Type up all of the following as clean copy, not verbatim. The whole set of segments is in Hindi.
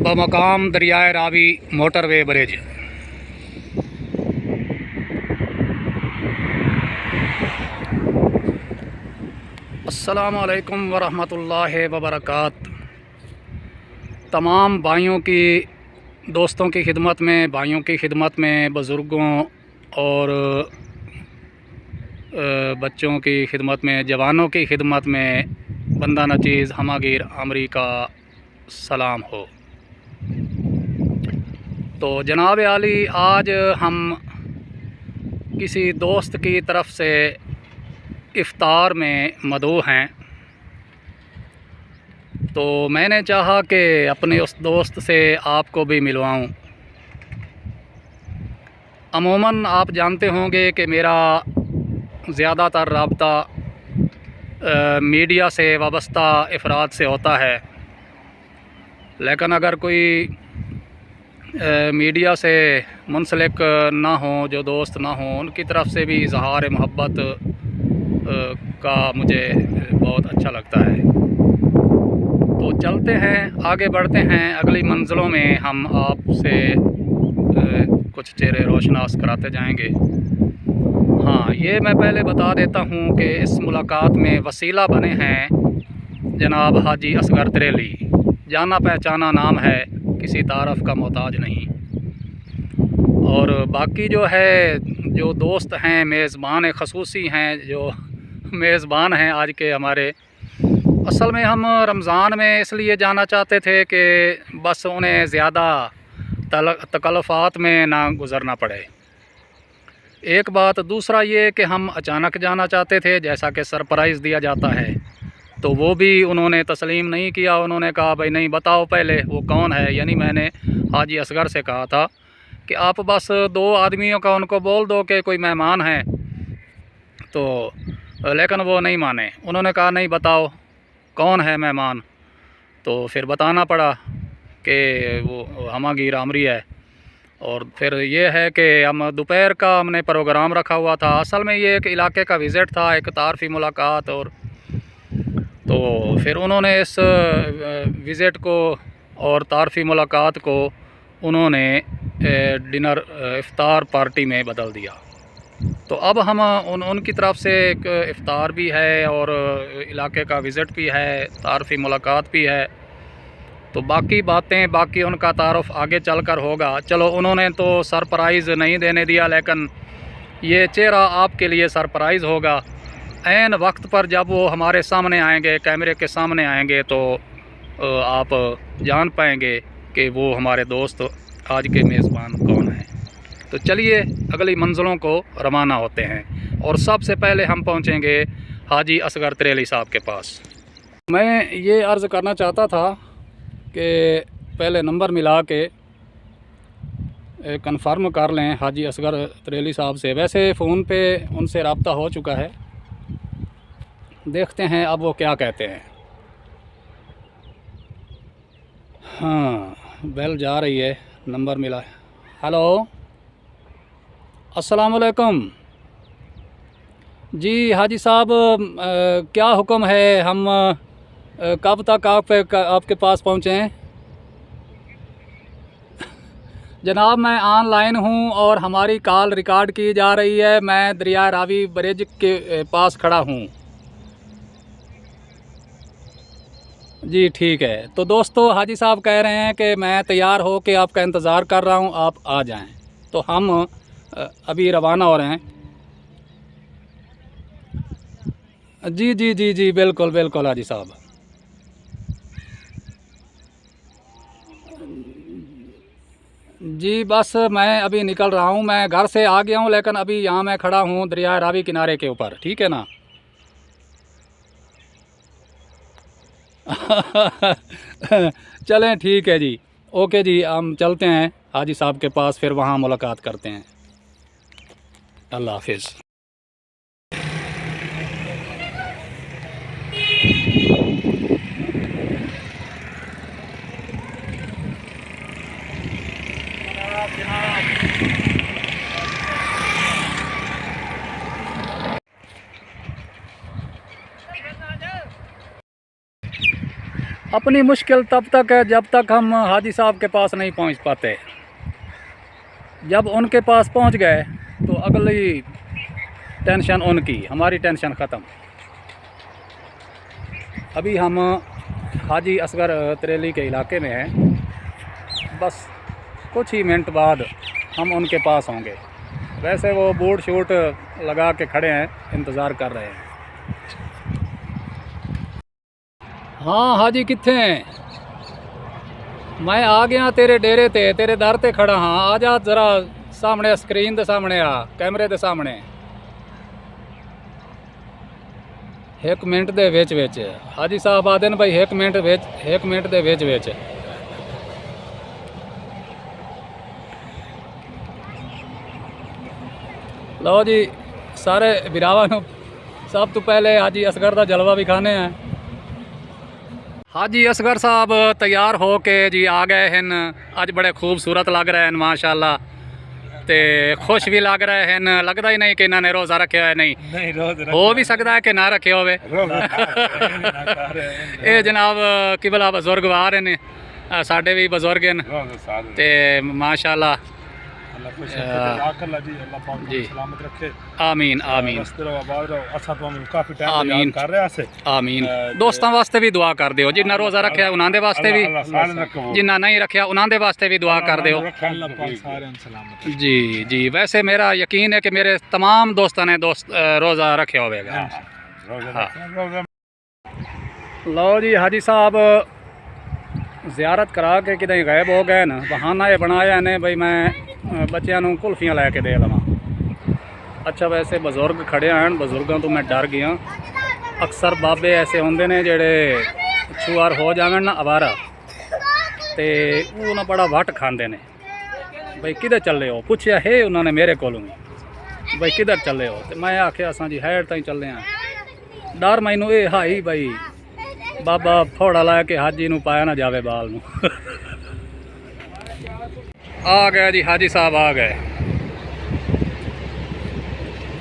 बमकाम दरियाए रावी मोटरवे ब्रिज। अस्सलामु अलैकुम वरहमतुल्लाहि वबरकात। तमाम भाइयों की, दोस्तों की खिदमत में, भाइयों की खिदमत में, बुज़ुर्गों और बच्चों की खिदमत में, जवानों की खिदमत में बंदा नचीज़ हमागीर आमरी का सलाम हो। तो जनाब आली, आज हम किसी दोस्त की तरफ से इफ्तार में मदऊ हैं, तो मैंने चाहा कि अपने उस दोस्त से आपको भी मिलवाऊं। अमूमन आप जानते होंगे कि मेरा ज़्यादातर राब्ता मीडिया से वाबस्ता अफराद से होता है, लेकिन अगर कोई मीडिया से मुंसलिक ना हो, जो दोस्त ना हो, उनकी तरफ से भी इज़हार मोहब्बत का मुझे बहुत अच्छा लगता है। तो चलते हैं, आगे बढ़ते हैं, अगली मंजिलों में हम आपसे कुछ चेहरे रोशनास कराते जाएंगे। हाँ, ये मैं पहले बता देता हूँ कि इस मुलाकात में वसीला बने हैं जनाब हाजी असगर तरेली। जाना पहचाना नाम है, किसी तारफ़ का मोहताज नहीं। और बाकी जो है, जो दोस्त हैं, मेज़बान ख़ुसूसी हैं, जो मेज़बान हैं आज के हमारे, असल में हम रमज़ान में इसलिए जाना चाहते थे कि बस उन्हें ज़्यादा तकल्लुफ़ात में ना गुज़रना पड़े, एक बात। दूसरा ये कि हम अचानक जाना चाहते थे, जैसा कि सरप्राइज़ दिया जाता है, तो वो भी उन्होंने तस्लीम नहीं किया। उन्होंने कहा भाई नहीं, बताओ पहले वो कौन है। यानी मैंने हाजी असगर से कहा था कि आप बस 2 आदमियों का उनको बोल दो कि कोई मेहमान है, तो लेकिन वो नहीं माने। उन्होंने कहा नहीं, बताओ कौन है मेहमान। तो फिर बताना पड़ा कि वो हमागीर आमरी है। और फिर ये है कि हम दोपहर का हमने प्रोग्राम रखा हुआ था। असल में ये एक इलाके का विज़िट था, एक तारफ़ी मुलाकात। और तो फिर उन्होंने इस विज़िट को और तारफ़ी मुलाकात को उन्होंने डिनर इफ़्तार पार्टी में बदल दिया। तो अब हम उनकी तरफ से एक इफ़्तार भी है और इलाके का विज़िट भी है, तारफ़ी मुलाकात भी है। तो बाकी बातें, बाकी उनका तारुफ़ आगे चलकर होगा। चलो, उन्होंने तो सरप्राइज़ नहीं देने दिया, लेकिन ये चेहरा आपके लिए सरप्राइज़ होगा। ऐन वक्त पर जब वो हमारे सामने आएंगे, कैमरे के सामने आएंगे, तो आप जान पाएंगे कि वो हमारे दोस्त आज के मेज़बान कौन हैं। तो चलिए अगली मंजिलों को रवाना होते हैं, और सबसे पहले हम पहुंचेंगे हाजी असगर तरेली साहब के पास। मैं ये अर्ज़ करना चाहता था कि पहले नंबर मिला के कन्फर्म कर लें हाजी असगर तरेली साहब से। वैसे फ़ोन पे उनसे रब्ता हो चुका है, देखते हैं अब वो क्या कहते हैं। हाँ, बेल जा रही है, नंबर मिला है। हेलो, अस्सलाम वालेकुम जी। हाजी साहब, क्या हुक्म है? हम कब तक आपके पास पहुँचें? जनाब, मैं ऑनलाइन हूँ और हमारी कॉल रिकॉर्ड की जा रही है। मैं दरिया रावी ब्रिज के पास खड़ा हूँ जी। ठीक है। तो दोस्तों, हाजी साहब कह रहे हैं कि मैं तैयार हो के आपका इंतज़ार कर रहा हूँ, आप आ जाएं। तो हम अभी रवाना हो रहे हैं। जी जी जी जी, बिल्कुल बिल्कुल हाजी साहब। जी बस मैं अभी निकल रहा हूँ, मैं घर से आ गया हूँ, लेकिन अभी यहाँ मैं खड़ा हूँ दरिया रावी किनारे के ऊपर। ठीक है ना? चलें, ठीक है जी, ओके जी। हम चलते हैं हाजी साहब के पास, फिर वहाँ मुलाकात करते हैं। अल्लाह हाफिज़। अपनी मुश्किल तब तक है जब तक हम हाजी साहब के पास नहीं पहुंच पाते। जब उनके पास पहुंच गए तो अगली टेंशन उनकी, हमारी टेंशन ख़त्म। अभी हम हाजी असगर त्रेली के इलाके में हैं, बस कुछ ही मिनट बाद हम उनके पास होंगे। वैसे वो बूट शूट लगा के खड़े हैं, इंतज़ार कर रहे हैं। हाँ हाजी कित्थे हैं? मैं आ गया तेरे डेरे ते, तेरे दर ते खड़ा हाँ। आ जा जरा सामने स्क्रीन दे सामने, आ कैमरे दे सामने। 1 मिनट दे विच विच हाजी साहब आदे भाई 1 मिनट विच, 1 मिनट दे विच विच। लो जी सारे बिरावां नूं सब तो पहले हाजी असगर का जलवा विखाने हैं। हाजी असगर साहब तैयार हो के जी आ गए हैं। अज बड़े खूबसूरत लग रहे हैं माशाल्लाह, ते खुश भी लग रहे हैं। लगता ही नहीं कि इन्होंने रोज़ा रखे है। नहीं रोज़ हो भी सकता है कि ना रखे होवे। ये जनाब किबला बजुर्ग आ रहे हैं, साढ़े भी बजुर्ग हैं ते माशाल्लाह जी। आमीन आमीन आमीन आमीन। दोस्तों वास्ते भी दुआ कर दियो, जिन्ना रोज़ा रखा उन्होंने वास्ते भी, जिन्ना नहीं रखा उन्होंने वास्ते भी दुआ कर दियो। जी जी। वैसे मेरा यकीन है कि मेरे तमाम दोस्तों ने रोज़ा रखे होगा। हाँ। लो जी हाजी साहब ज़ियारत करा के कितें गायब हो गए न। बहाना ये बनाया ने भाई मैं बच्चों को कुल्फियाँ लैके दे लवां। अच्छा वैसे बजुर्ग खड़े हैं, बजुर्गों तो मैं डर गया। अक्सर बाबे ऐसे होंगे ने जेड़े छुआर हो जावे ना अवारा, तो वो ना बड़ा वट खाते ने। भाई किधर चले हो पूछया है उन्होंने मेरे को, भाई किधर चले हो? तो मैं आख्या असा जी हैड ताई चले हैं। डर मैनू ये हाई भाई बाबा फोड़ा ला के हाजी नू पाया ना जावे बाल नू। आ गए जी हाजी साहब आ गए।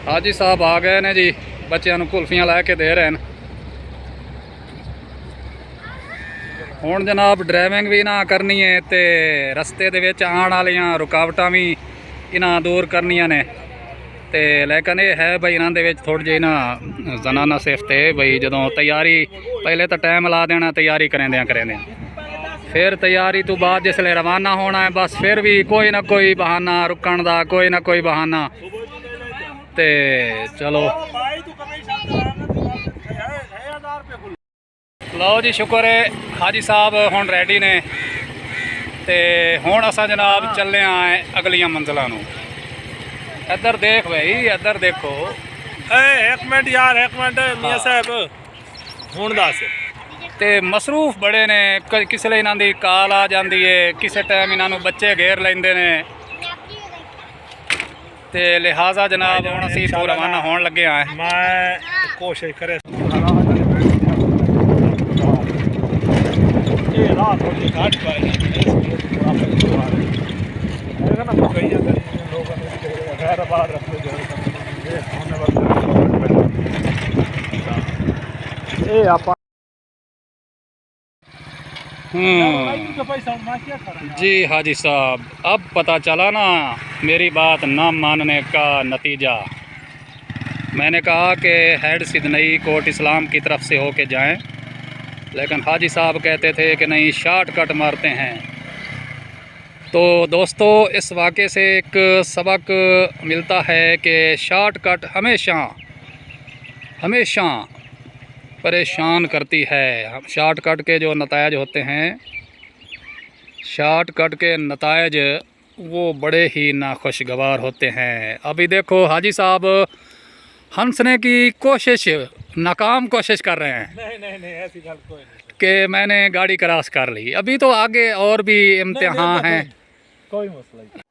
हाजी साहब आ गए ने जी, बच्चों को कुल्फियाँ लैके दे रहे हैं। हुण जनाब ड्राइविंग भी ना करनी है ते रस्ते दे विच आने वालियां रुकावटां भी इन्हां दूर करनियां ने। ते लेकिन ये है भाई इन्हां दे विच थोड़ी जी ना जनाना सिफ्त है भाई, जदों तैयारी पहले तो टाइम ला देना तैयारी करेंद्या, फिर तैयारी तो बाद जिसले रवाना होना है बस फिर भी कोई ना कोई बहाना रुकण दा, कोई ना कोई बहाना। ते चलो लो जी शुक्र है हाजी साहब हुण रेडी ने। ते हुण असां जनाब चले आए अगलियां मंजिलां नूं। इधर देख भाई, इधर देखो। एक मिनट यार, एक मिनट मियां साहब हुण दस। ते मसरूफ बड़े ने, किसले इन्हां दी काल आ जाती है, किसी टाइम इन्हां नूं बच्चे घेर लेंदे ने। ते लिहाजा जनाब हुण असीं तो रवाना होण लगे हैं। मैं कोशिश करे जी हाजी साहब अब पता चला ना मेरी बात ना मानने का नतीजा। मैंने कहा कि हेड सिदनई कोट इस्लाम की तरफ से होके जाएं, लेकिन हाजी साहब कहते थे कि नहीं शॉर्टकट मारते हैं। तो दोस्तों इस वाक़े से एक सबक मिलता है कि शॉर्टकट हमेशा हमेशा परेशान करती है। शॉर्टकट के जो नतायज होते हैं, शॉर्टकट के नतायज वो बड़े ही नाखुशगवार होते हैं। अभी देखो हाजी साहब हंसने की कोशिश, नाकाम कोशिश कर रहे हैं। नहीं ऐसी गल कोई नहीं कि मैंने गाड़ी क्रॉस कर ली। अभी तो आगे और भी इम्तिहान हैं। कोई मसला नहीं।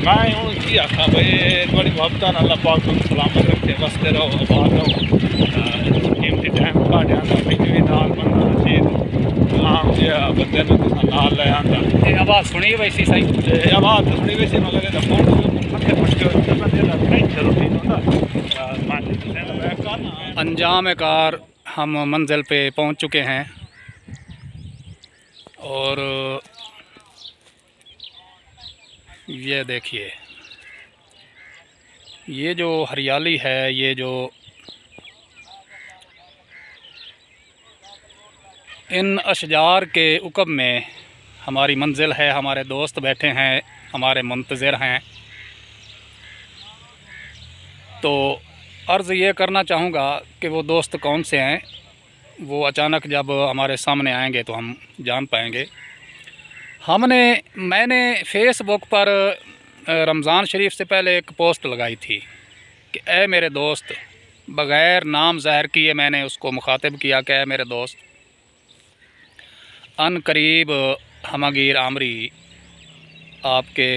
मैं हूँ की आखा भाई बड़ी मोहब्बत अल्लाह पाक तुम सलामत रखे बसते रहो आबाद रहो कीमती टाइम घट जाता भी नाल बंदा रशीद गुलाम जिहा बंदे ने तुसा नाल ले आंदा ये आवाज़ सुनी वैसी सही ते आवाज़ तो सुनी वैसे मगर ਇਹਦਾ फोन पक्के पटके बंदे दा नहीं चलो ठीक होंदा मान ले बैक करना अंजाम कार हम मंजिल पे पहुंच चुके हैं और ये देखिए ये जो हरियाली है, ये जो इन अशजार के उकब में हमारी मंजिल है, हमारे दोस्त बैठे हैं, हमारे मुंतज़िर हैं। तो अर्ज़ ये करना चाहूँगा कि वो दोस्त कौन से हैं, वो अचानक जब हमारे सामने आएंगे तो हम जान पाएंगे। मैंने फ़ेसबुक पर रमज़ान शरीफ से पहले एक पोस्ट लगाई थी कि ए मेरे दोस्त, बग़ैर नाम ज़ाहिर किए मैंने उसको मुखातिब किया कि ए मेरे दोस्त, अन करीब हमगीर आमरी आपके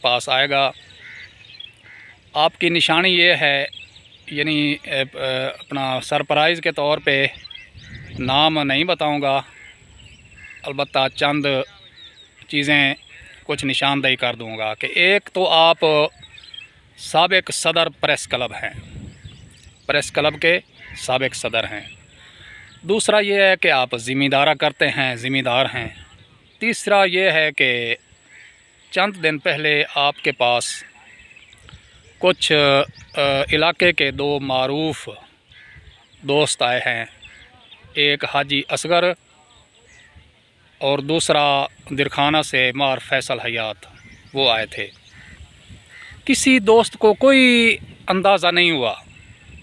पास आएगा। आपकी निशानी ये है, यानी अपना सरप्राइज़ के तौर पे नाम नहीं बताऊंगा, अलबत्ता चंद चीज़ें कुछ निशानदेही कर दूंगा कि एक तो आप साबिक सदर प्रेस क्लब हैं, प्रेस क्लब के साबिक सदर हैं। दूसरा ये है कि आप ज़िम्मेदारा करते हैं, ज़िम्मेदार हैं। तीसरा ये है कि चंद दिन पहले आपके पास कुछ इलाके के दो मारूफ़ दोस्त आए हैं, एक हाजी असगर और दूसरा दिरखाना से मार फैसल हयात, वो आए थे। किसी दोस्त को कोई अंदाज़ा नहीं हुआ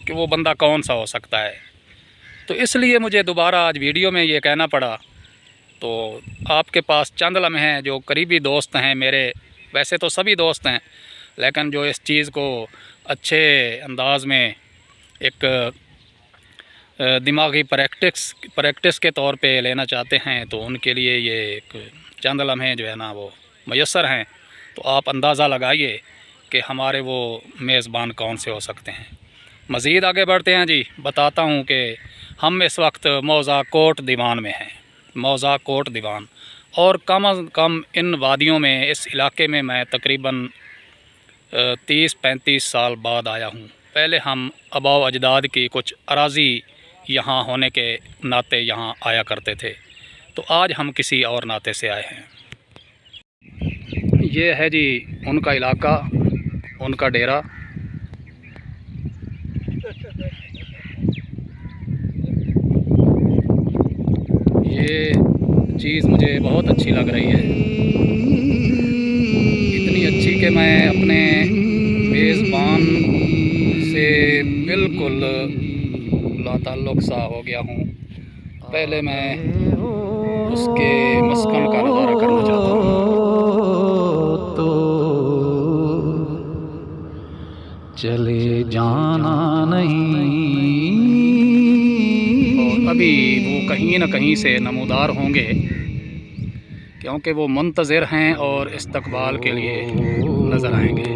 कि वो बंदा कौन सा हो सकता है, तो इसलिए मुझे दोबारा आज वीडियो में ये कहना पड़ा। तो आपके पास चंद लम्हे हैं, जो करीबी दोस्त हैं मेरे, वैसे तो सभी दोस्त हैं, लेकिन जो इस चीज़ को अच्छे अंदाज़ में एक दिमागी प्रैक्टिस के तौर पे लेना चाहते हैं, तो उनके लिए ये एक चंद लम्हे जो है ना वो मयस्सर हैं। तो आप अंदाज़ा लगाइए कि हमारे वो मेज़बान कौन से हो सकते हैं। मज़ीद आगे बढ़ते हैं जी, बताता हूँ कि हम इस वक्त मौज़ा कोट दीवान में हैं, मौज़ा कोट दीवान, और कम अज़ कम इन वादियों में, इस इलाके में मैं तकरीबन 30-35 साल बाद आया हूँ। पहले हम आबाओ अजदाद की कुछ अराज़ी यहाँ होने के नाते यहाँ आया करते थे, तो आज हम किसी और नाते से आए हैं। ये है जी उनका इलाका, उनका डेरा। ये चीज़ मुझे बहुत अच्छी लग रही है, इतनी अच्छी कि मैं अपने मेज़बान से बिल्कुल लाताल्लुक़ सा हो गया हूँ। पहले मैं उसके मस्कन का नज़ारा करना चाहता हूँ। तो चले जाना नहीं, और अभी वो कहीं न कहीं से नमूदार होंगे, क्योंकि वो मुंतज़िर हैं और इस्तकबाल के लिए नज़र आएंगे।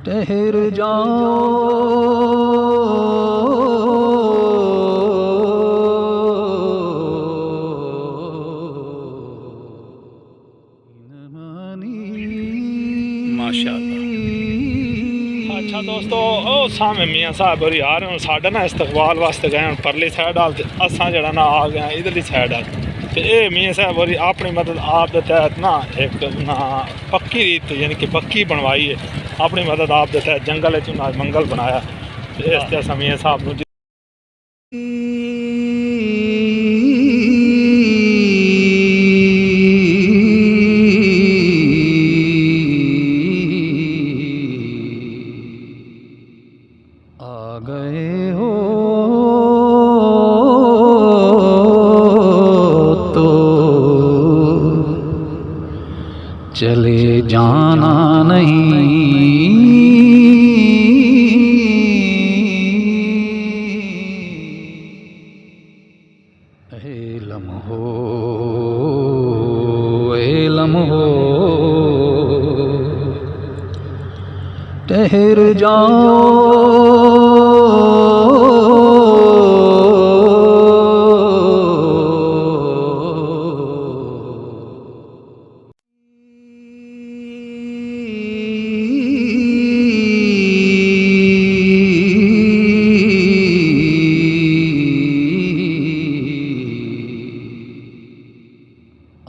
ठहर जाओ माशाअल्लाह। अच्छा दोस्तों, ओ सामने मियाँ साहब होरी आ रहे हैं, साढ़े ना इस्तकबाल वास्ते गए हैं परली साइड आल, असा जरा ना आ गए इधरली साइड आल। तो ये मियाँ साहब होरी अपनी मदद आप दे तहत ना एक ना पक्की रीत यानी कि पक्की बनवाई है, अपनी मदद आप दे तहत जंगल च मंगल बनाया। तो इस तरह मियाँ साहब नूं आ गए हो तो चले जाना नहीं, लम्हों ठहर जाओ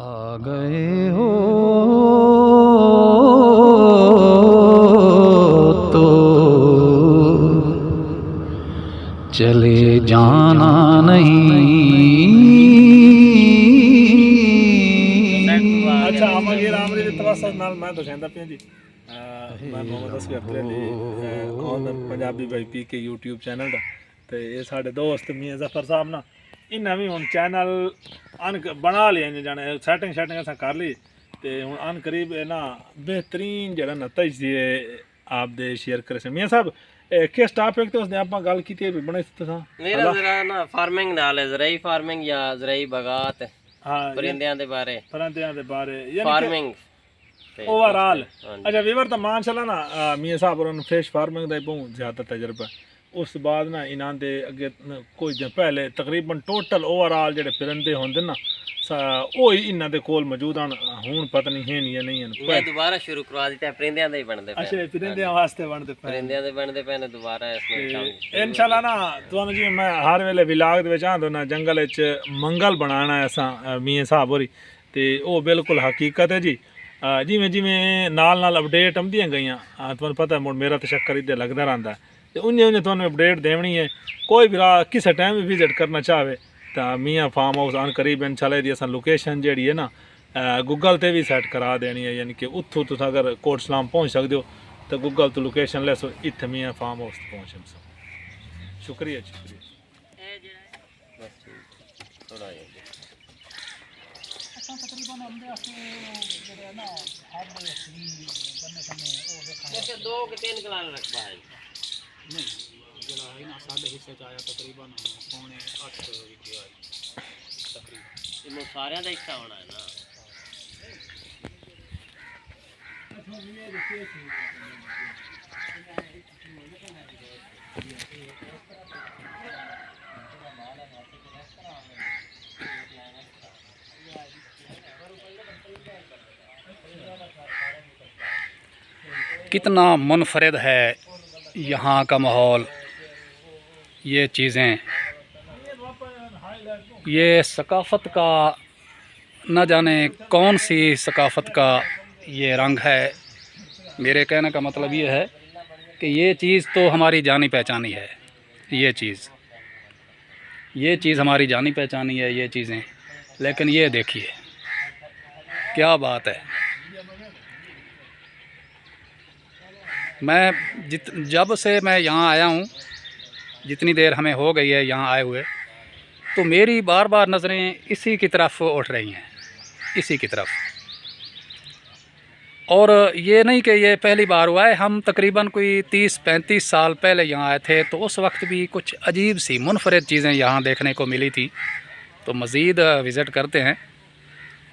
आ गए हो तो चले जाना नहीं। अच्छा आमगीर आमरी ਦੇ ਤਵਸਤ ਨਾਲ ਮੈਂ ਦੱਸਦਾ ਪਿਆ ਜੀ ਮੈਂ Muhammad Asghar Ali on Punjabi by PK YouTube channel ਦਾ ਤੇ ਇਹ ਸਾਡੇ ਦੋਸਤ ਮੀਆਂ ਜ਼ਫਰ ਸਾਹਿਬ ਨਾ ਇਹਨਾਂ ਵੀ ਹੁਣ ਚੈਨਲ ਅਨ ਬਣਾ ਲਿਆ ਨੇ ਜਾਣੇ ਸੈਟਿੰਗ ਅਸਾਂ ਕਰ ਲਈ ਤੇ ਹੁਣ ਅਨ ਕਰੀਬ ਇਹ ਨਾ ਬਿਹਤਰੀਨ ਜਿਹੜਾ ਨਤੀਜ ਸੀ ਆਪ ਦੇ ਸ਼ੇਅਰ ਕਰੇ ਸੀ ਮੀਆਂ ਸਾਹਿਬ ਕਿਸ ਟਾਪਿਕ ਤੇ ਉਸਨੇ ਆਪਾਂ ਗੱਲ ਕੀਤੀ ਵੀ ਬਣੇ ਤੁਸੀਂ ਮੇਰਾ ਜ਼ਰਾ ਨਾ ਫਾਰਮਿੰਗ ਨਾਲ ਹੈ ਜ਼ਰਾਈ ਫਾਰਮਿੰਗ ਜਾਂ ਜ਼ਰਾਈ ਬਗਾਤ ਹਾਂ ਪਰਿੰਦਿਆਂ ਦੇ ਬਾਰੇ ਯਾਨੀ ਫਾਰਮਿੰਗ ओवरऑल अच्छा वीवर तो माशाल्लाह ना मियाँ साहब और फिश फार्मिंग का बहुत ज़्यादा तजर्बा उस बाद ना इन्हों के अगे कुछ दिन पहले तकरीबन टोटल ओवरऑल जो परिंदे होंगे ना वो ही इन्हों के कोल मौजूद हैं हूँ पता नहीं है या नहीं है मैं दोबारा शुरू करवा दिता परिंदियां दे ही बनदे पे अच्छा परिंदियां वास्ते बनदे पे परिंदियां दे बनदे पे ने दोबारा इसमें इंशाल्लाह ना तुहानू जी मैं हर वेले विलाग दे विच आंदो ना जंगल विच मंगल बनाना है असां मियाँ साहब होरी ते ओ बिल्कुल हकीकत है जी जिमें जिमें नाल अपडेट आंदियां गईयां तुहानू पता है मुड़ मेरा तो चक्कर इधर लगता रहिंदा ते उन्हें उन्हें तुहानू अपडेट देनी है कोई भी किसी टाइम भी विजिट करना चाहे तो मियाँ फार्म हाउस अन करीब इंशाल्लाह दी असां लोकेशन जिहड़ी है ना गूगल ते भी सैट करा देनी है यानी कि उत्थों तुस अगर कोट सलाम पहुँच सकते हो तो गूगल तो लोकेशन ले सो इत्थे मियाँ फार्म हाउस पहुँच सो शुक्रिया जैसे 2 के 3 किलो रखवा है नहीं जरा है ना साढ़े हिस्से च आया तकरीबन पौने 8 विके आई तकरीबन इनमें सारे का हिस्सा होना है ना कितना मुनफरद है यहाँ का माहौल, ये चीज़ें, ये सकाफ़त का न जाने कौन सी सकाफ़त का ये रंग है। मेरे कहने का मतलब ये है कि ये चीज़ तो हमारी जानी पहचानी है, ये चीज़ हमारी जानी पहचानी है ये चीज़ें, लेकिन ये देखिए क्या बात है। मैं जब से मैं यहाँ आया हूँ, जितनी देर हमें हो गई है यहाँ आए हुए, तो मेरी बार बार नज़रें इसी की तरफ उठ रही हैं, इसी की तरफ। और ये नहीं कि ये पहली बार हुआ है, हम तकरीबन कोई 30-35 साल पहले यहाँ आए थे, तो उस वक्त भी कुछ अजीब सी मुनफरद चीज़ें यहाँ देखने को मिली थी। तो मज़ीद विज़िट करते हैं,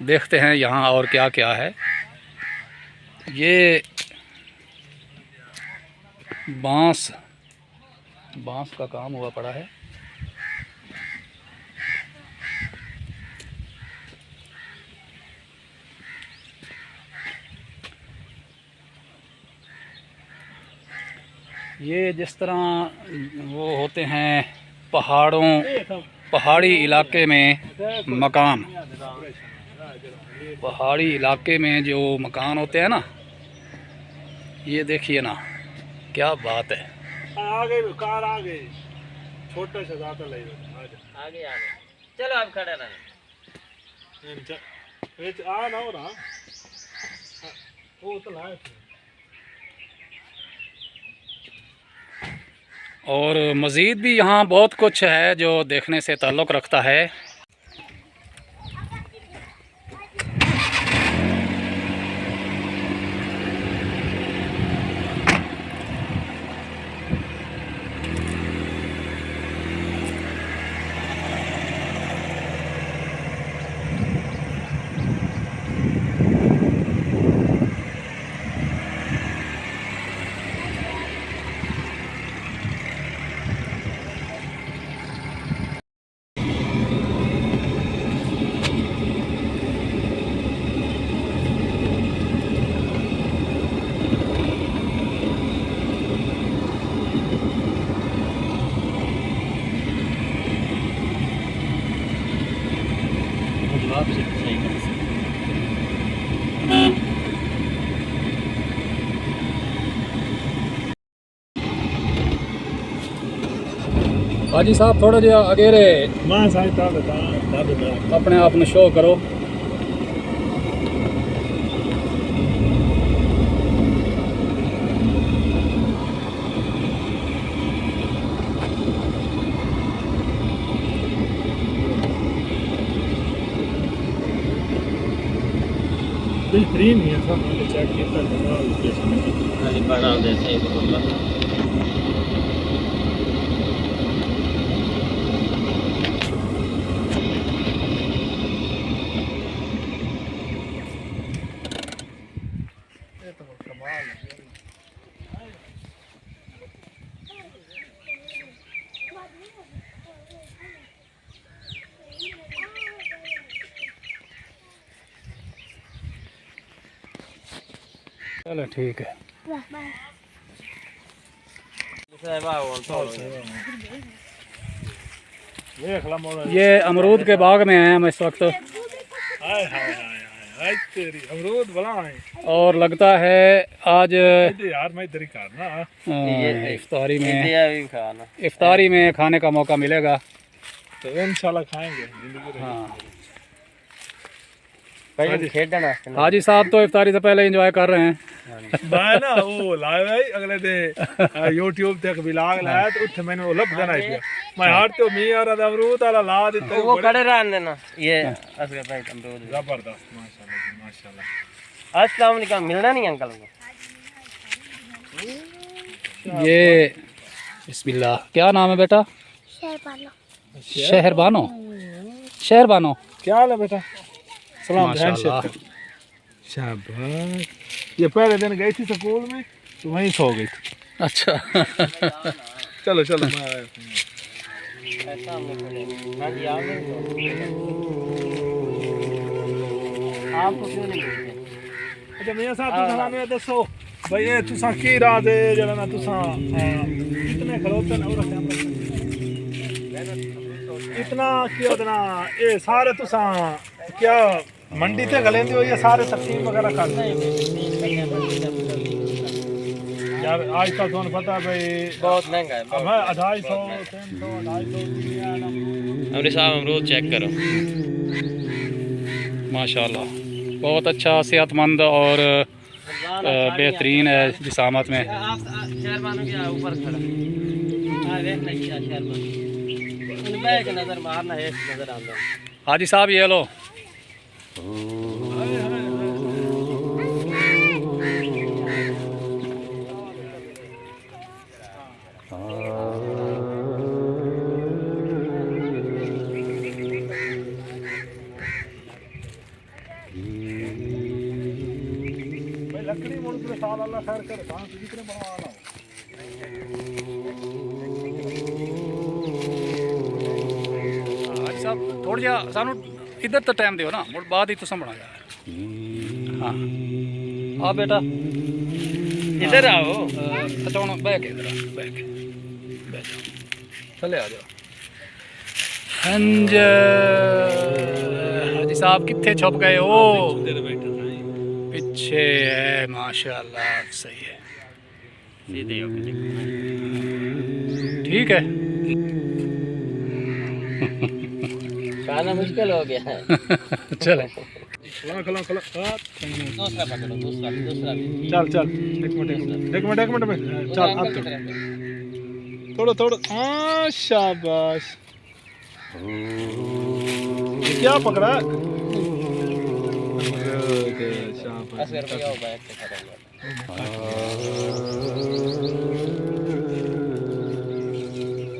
देखते हैं यहाँ और क्या क्या है। ये बांस का काम हुआ पड़ा है। ये जिस तरह वो होते हैं पहाड़ी इलाके में मकान, पहाड़ी इलाके में जो मकान होते हैं ना, ये देखिए ना क्या बात है। आ गई कार आ गई, छोटा सा जाता ले आगे चलो आप खड़े रहना आ ना हो रहा वो तो लाए। और मज़ीद भी यहाँ बहुत कुछ है जो देखने से ताल्लुक़ रखता है। हाजी साहब थोड़ा जिहा अगेरे मैं साइड ता अपने आप में शो करो। बेहतरीन है सब मैंने चेक किया था लोकेशन खाली बड़ा देते हैं बोला ये तो कमाल है। चलो ठीक है। देख ला मोड़ा ये अमरूद के बाग में हैं हम इस वक्त, हाय हाय हाय हाय तेरी अमरूद बला है और लगता है आज यार मैं इधर ही करना इफ्तारी में खाने का मौका मिलेगा। तो इंशाल्लाह खाएंगे जिंदगी में। हाँ खेडना हाजी साहब तो इफ्तारी से पहले एंजॉय कर रहे हैं। मैं ना वो लाया भाई अगले दिन यूट्यूब ते एक व्लॉग लाया तो उत्थे मैंने वो लब देना है मैं हार तो मी और अमरूद वाला ला देता वो कड़े रहने देना ये असगर भाई अमरूद जबरदस्त माशाल्लाह जी, माशाल्लाह। अस्सलाम वालेकुम मिलना नहीं अंकल को ये बिस्मिल्लाह क्या नाम है बेटा? शहरबानो। शहरबानो क्या हाल है बेटा? सलाम माशाल्लाह। शाबाश। ये पहले दिन गई थी स्कूल में तो वहीं सो गई थी। अच्छा चलो चलो मैं आया। आपको क्यों नहीं मिलते? अच्छा मियां साहब तुम हमें दसो भाई ये तुसा की राज है जरा ना तुसा कितने खरोते ना और इतना क्यों इतना ये सारे तुसा क्या मंडी ते गलेंदे हो ये सारे तकसीम वगैरह करते हैं यार आजकल तो पता है भाई बहुत महंगा है अब है 250 300 250 अमरी साहब अमरूद चेक करो माशाल्लाह बहुत अच्छा सेहतमंद और बेहतरीन है जिसामत में। आप शहरबानों के ऊपर खड़ा हां देख नहीं शहरबान उन बैग नजर मारना है नजर आंदा हाजी साहब ये लो। भाई लकड़ी मोड़ के साल अल्लाह खैर करे बांस जितने बनवा ला हाजी साहब थोड़ा जा सानू इधर तो टाइम दियो ना मुड़ बाद ही तुसा बनाया। हाँ आ बेटा इधर आओ अच्छा हुण बैठ के इधर बैठ के बैठ जाओ थले आ जाओ। हंज हाजी साहब कितने छुप गए हो? पीछे है माशाल्लाह सही है सीधे हो ठीक है। खाना मुश्किल हो गया है चले खला खला खला दूसरा पकड़ो दूसरा दूसरा भी चल चल एक मिनट में चल अब तो थोड़ा थोड़ा हाँ शाबाश। ये क्या पकड़ा है? शाबाश। असगर भैया हो बैठ के खड़ा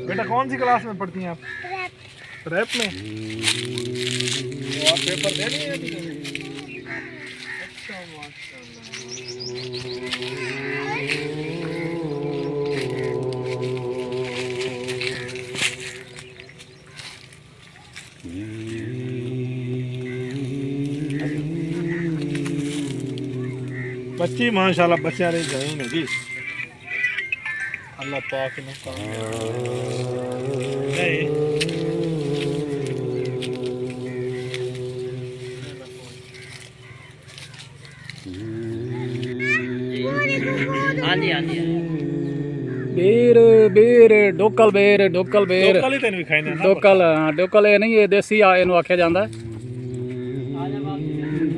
बेटा कौन सी क्लास में पढ़ती हैं आप? रैप में। तो आप पेपर दे रही हैं? अच्छा बच्ची माशाल्लाह बच्चा रही गई नहीं जी अल्लाह पाक ने नहीं हाँ जी हाँ जी बेर बेर डोकल बेर डोकल बेर ਲੋਕਲ ਹੀ ਤੈਨੂੰ ਵੀ ਖਾਈਨੇ ਨਾ डोकल हाँ डोकल ये नहीं, ये देसी आ इनू आख्या जाता है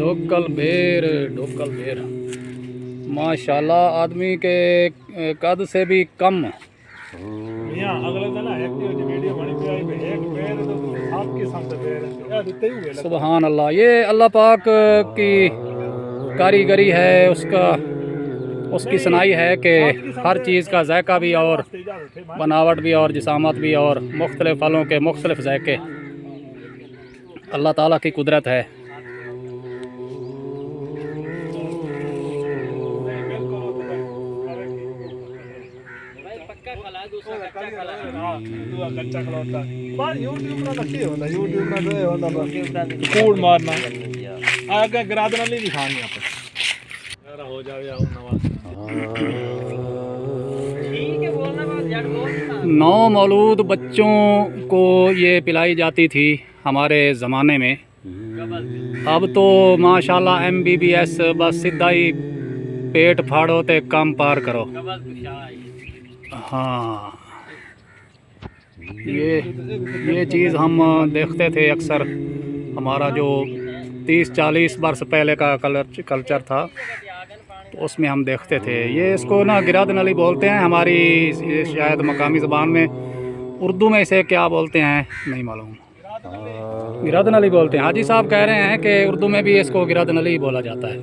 डोकल बेर माशाल्लाह आदमी के कद से भी कम। ਮੀਆਂ ਅਗਲੇ ਦਿਨ ਇੱਕ ਦੀ ਵੀਡੀਓ ਬਣੀ ਪਈ ਆਈ ਵੇ ਇੱਕ ਪੈਰ ਤੇ ਸੱਤ ਕਿਸਮ ਦੇ ਪੈਰ ਇਹ ਦਿੱਤੇ ਹੀ ਹੋਏ सुबहान अल्लाह, ये अल्लाह पाक की कारीगरी है, उसकी सनाई है कि हर चीज़ का जायका भी और बनावट भी और जिसामत भी और मुख्तलिफ़ फलों के मुख्तलिफ़ जायके अल्लाह ताला की कुदरत है। पक्का खला दूसरा कच्चा खला ਦੂਆ ਕੱਚਾ ਖਲੋਤਾ ਬਾਹਰ YouTube ਨਾਲ ਤਾਂ ਕੀ ਹੁੰਦਾ YouTube ਨਾਲ ਤਾਂ ਇਹ ਹੁੰਦਾ ਬਸ ਕੂੜ ਮਾਰਨਾ ਆ ਅੱਗੇ ਗਰਾਦ ਨਾਲ ਨਹੀਂ ਖਾਣੀ ਆਪਾਂ ਯਾਰ ਹੋ ਜਾਵੇ ਆਉ ਨਵਾਂ ठीक है बोलना बात यार बोल नौ मौलूद बच्चों को ये पिलाई जाती थी हमारे ज़माने में। अब तो माशाल्लाह MBBS बस सीधा ही पेट फाड़ो ते काम पार करो। हाँ, ये चीज़ हम देखते थे अक्सर, हमारा जो 30-40 वर्ष पहले का कल्चर था तो उसमें हम देखते थे। ये इसको ना गिराद नली बोलते हैं, हमारी शायद मकामी ज़बान में, उर्दू में इसे क्या बोलते हैं नहीं मालूम, गिराद नली बोलते हैं। हाजी साहब कह रहे हैं कि उर्दू में भी इसको गिराद नली बोला जाता है।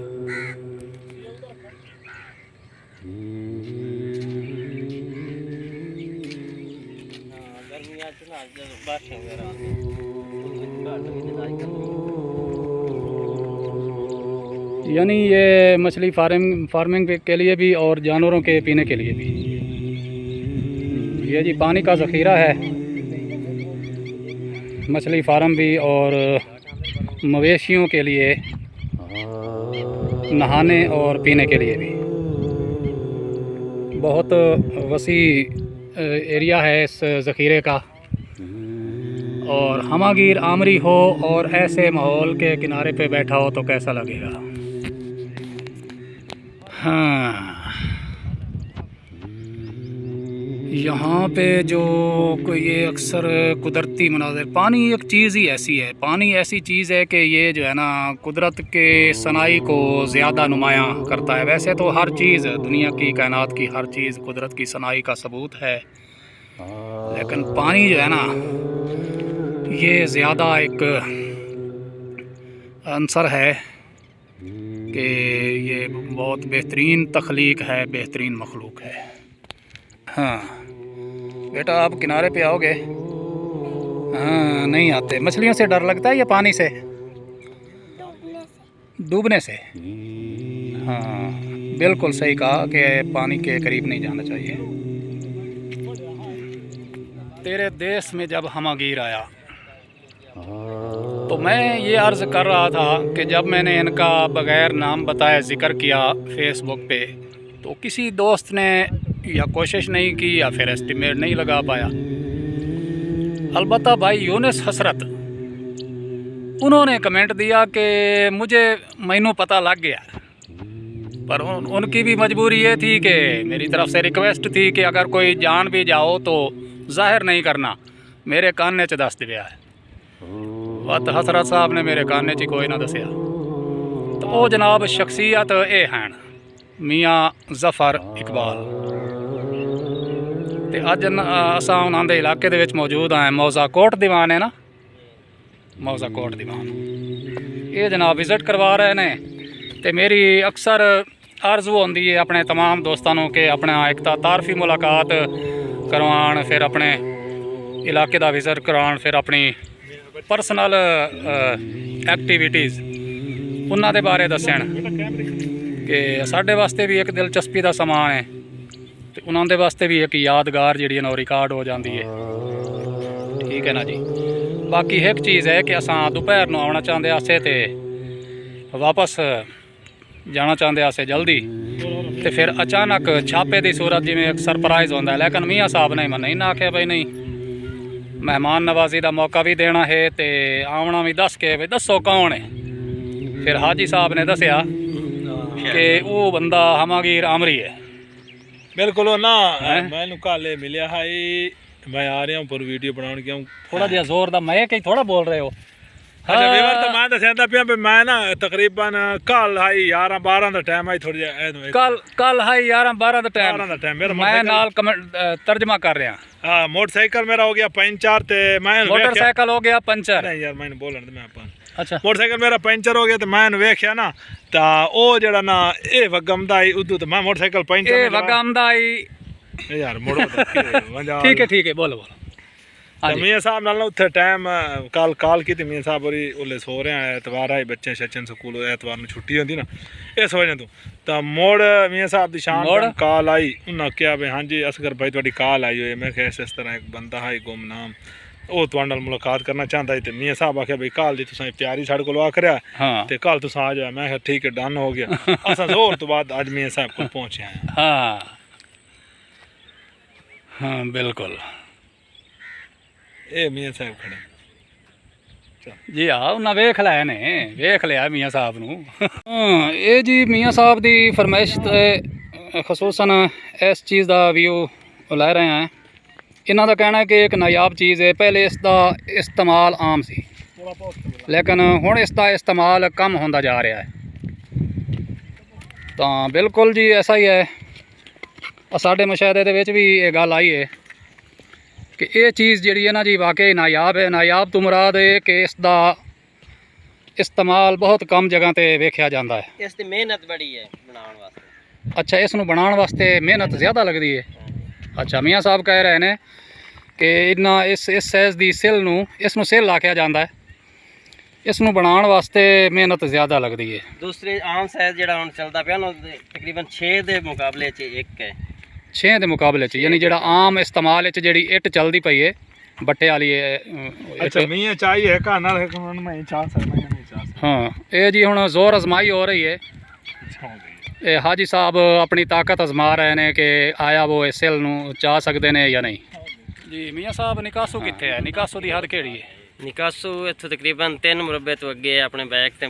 यानी ये मछली फार्मिंग के लिए भी और जानवरों के पीने के लिए भी। ये जी पानी का ज़ख़ीरा है, मछली फार्म भी और मवेशियों के लिए नहाने और पीने के लिए भी। बहुत वसी एरिया है इस ज़ख़ीरे का, और हमागीर आमरी हो और ऐसे माहौल के किनारे पे बैठा हो तो कैसा लगेगा। हाँ, यहाँ पे जो कोई ये अक्सर कुदरती मनाज़िर, पानी एक चीज़ ही ऐसी है, पानी ऐसी चीज़ है कि ये जो है ना कुदरत के सनाई को ज़्यादा नुमायाँ करता है। वैसे तो हर चीज़ दुनिया की कायनात की हर चीज़ कुदरत की सनाई का सबूत है, लेकिन पानी जो है ना ये ज़्यादा एक अंसर है कि ये बहुत बेहतरीन तख्लीक है, बेहतरीन मखलूक है। हाँ बेटा, आप किनारे पे आओगे? हाँ, नहीं आते। मछलियों से डर लगता है या पानी से? डूबने से। हाँ बिल्कुल सही कहा कि पानी के करीब नहीं जाना चाहिए। तेरे देश में जब हमागीर आया तो मैं ये अर्ज़ कर रहा था कि जब मैंने इनका बग़ैर नाम बताए ज़िक्र किया फेसबुक पे, तो किसी दोस्त ने या कोशिश नहीं की या फिर एस्टिमेट नहीं लगा पाया। अलबत्ता भाई यूनुस हसरत, उन्होंने कमेंट दिया कि मैनू पता लग गया, पर उनकी भी मजबूरी ये थी कि मेरी तरफ से रिक्वेस्ट थी कि अगर कोई जान भी जाओ तो ज़ाहिर नहीं करना, मेरे काने च दस दिया है। वत हसरत साहब ने मेरे काने च कोई ना दसिया। तो वो जनाब शख्सियत ये हैं मियाँ ज़फ़र इकबाल। तो अज असां उन्हां दे इलाके दे विच मौजूद हैं। मौज़ा कोट दीवान है ना, मौज़ा कोट दीवान, ये जनाब विज़िट करवा रहे ने। तो मेरी अक्सर आरज़ू होंदी है अपने तमाम दोस्तों के अपना एक तारफ़ी मुलाकात करवान, फिर अपने इलाके दा विज़िट करवान, फिर अपनी परसनल एक्टिविटीज़ उन्हां दे बारे दस्सण कि साढ़े वास्ते भी एक दिलचस्पी का समान है, तो उन्होंने वास्ते भी एक यादगार जी ना रिकॉर्ड हो जाती है। ठीक है ना जी। बाकी एक चीज़ है कि असां दोपहर नूं आना चाहते आसे तो वापस जाना चाहते आसे जल्दी, तो फिर अचानक छापे की सूरत जिमें एक सरप्राइज़ होता है। लेकिन मियाँ साहब ने मैं नहीं आख्या भाई नहीं, मेहमान नवाजी का मौका भी देना है, तो आना भी दस के भाई दसो कौन है। फिर हाजी साहब ने दसिया कि वो बंदा हमागीर आमरी है। बिल्कुल वो ना हैं? मैंने कल मिलिया है मैं आ रहा हूँ पर वीडियो बनाने क्यों थोड़ा जिहा जोर दा मैं कहीं थोड़ा बोल रहे हो अच्छा वीवर तो मैं दस्या पिया भी मैं ना तकरीबन कल हाई 11-12 ਦਾ ਟਾਈਮ ਆਈ ਥੋੜੀ ਜਿਹਾ ਕੱਲ ਹੈ 11-12 ਦਾ 12 ਦਾ ਟਾਈਮ ਮੇਰਾ ਮੈਂ ਨਾਲ ਤਰਜਮਾ ਕਰ ਰਿਹਾ ਹਾਂ ਮੋਟਰਸਾਈਕਲ ਮੇਰਾ ਹੋ ਗਿਆ ਪੈਂਚਰ ਤੇ ਮੈਂ ਮੋਟਰਸਾਈਕਲ ਹੋ ਗਿਆ ਪੰਚਰ ਨਹੀਂ ਯਾਰ ਮੈਨੂੰ ਬੋਲਣ ਦੇ ਮੈਂ ਆਪਾਂ ਅੱਛਾ ਮੋਟਰਸਾਈਕਲ ਮੇਰਾ ਪੈਂਚਰ ਹੋ ਗਿਆ ਤੇ ਮੈਂ ਵੇਖਿਆ ਨਾ ਤਾਂ ਉਹ ਜਿਹੜਾ ਨਾ ਇਹ ਵਗਮਦਾ ਹੀ ਉਦੋਂ ਤੇ ਮੈਂ ਮੋਟਰਸਾਈਕਲ ਪੈਂਚਰ ਇਹ ਵਗਮਦਾ ਹੀ ਯਾਰ ਮੋੜੋ ਠੀਕ ਹੈ ਬੋਲੋ तो मियाँ साहब नाल उत्थे टाइम कल की मियाँ साहब होरी ओल्ले सो रहे हैं एतवार आई बच्चे शच्चन स्कूल एतवार नूं छुट्टी होंदी ना इस वजह तो मोड़ मियाँ साहब दी शाम को कॉल आई उन्हें कहा भी हाँ जी असगर भाई तुहाडी कॉल आई हुई मैं इस तरह एक बंदा है गुमनाम वो तुहाडे नाल मुलाकात करना चाहता है तो मियाँ साहब आख्या भाई कल दी तुसां तैयारी साढ़े कोल आ करिया ते कल तुसां आ जाओ मैं ठीक है डन हो गया असां जोर तो बाद अज मियाँ साहब कोल पहुंचे हैं हाँ बिल्कुल ਇਹ ਮੀਆਂ ਸਾਹਿਬ ਖੜੇ ਜੀ ਆ ਉਹਨਾਂ ਵੇਖ ਲਿਆ ਨੇ ਵੇਖ ਲਿਆ ਮੀਆਂ ਸਾਹਿਬ ਨੂੰ ਇਹ ਜੀ ਮੀਆਂ ਸਾਹਿਬ ਦੀ ਫਰਮਾਇਸ਼ ਤੇ ਖਸੂਸਨ ਇਸ ਚੀਜ਼ ਦਾ ਵੀਊ ਲੈ ਰਹੇ ਹਾਂ ਇਹਨਾਂ ਦਾ ਕਹਿਣਾ ਹੈ ਕਿ ਇੱਕ ਨਾਯਾਬ ਚੀਜ਼ ਹੈ ਪਹਿਲੇ ਇਸ ਦਾ ਇਸਤੇਮਾਲ ਆਮ ਸੀ ਲੇਕਿਨ ਹੁਣ ਇਸ ਦਾ ਇਸਤੇਮਾਲ ਕਮ ਹੁੰਦਾ ਜਾ ਰਿਹਾ ਹੈ ਤਾਂ ਬਿਲਕੁਲ ਜੀ ਐਸਾ ਹੀ ਹੈ ਸਾਡੇ ਮੁਸ਼ਾਹਦੇ ਦੇ ਵਿੱਚ ਵੀ ਇਹ ਗੱਲ ਆਈ ਹੈ कि ये चीज़ जी है ना जी वाकई नायाब है नायाब तो मुराद है कि इसका इस्तेमाल बहुत कम जगह पर वेख्या जाता है इस दी मेहनत बड़ी है बनाने वास्ते अच्छा इसनूं बनाने वास्ते मेहनत ज़्यादा लगती है अच्छा मियाँ साहब कह रहे हैं कि इन्ना इस साइज़ की सिल नूं इसनूं सिल आख्या जाता है इसनूं बनाने वास्ते मेहनत ज़्यादा लगती है दूसरे आम साइज़ जिहड़ा हुण चलदा पिया ना तकरीबन 6 के मुकाबले च एक है 6 के मुकाबले यानी जो आम इस्तेमाल जी इट चलती पई है बट्टे वाली अच्छा मियाँ चाहिए है कहना मैं चाह सकता नहीं चाह सकता हाँ ये जी हुण जोर आजमाई हो रही है ये हाजी साहब अपनी ताकत आजमा रहे हैं कि आया वो इस सिल नूं चाह सकते हैं या नहीं जी मियाँ साहब निकासू कित्थे है निकासू की हद केड़ी है निकासू इत्थों तकरीबन 3 मुरब्बे तो अगे अपने बैग ते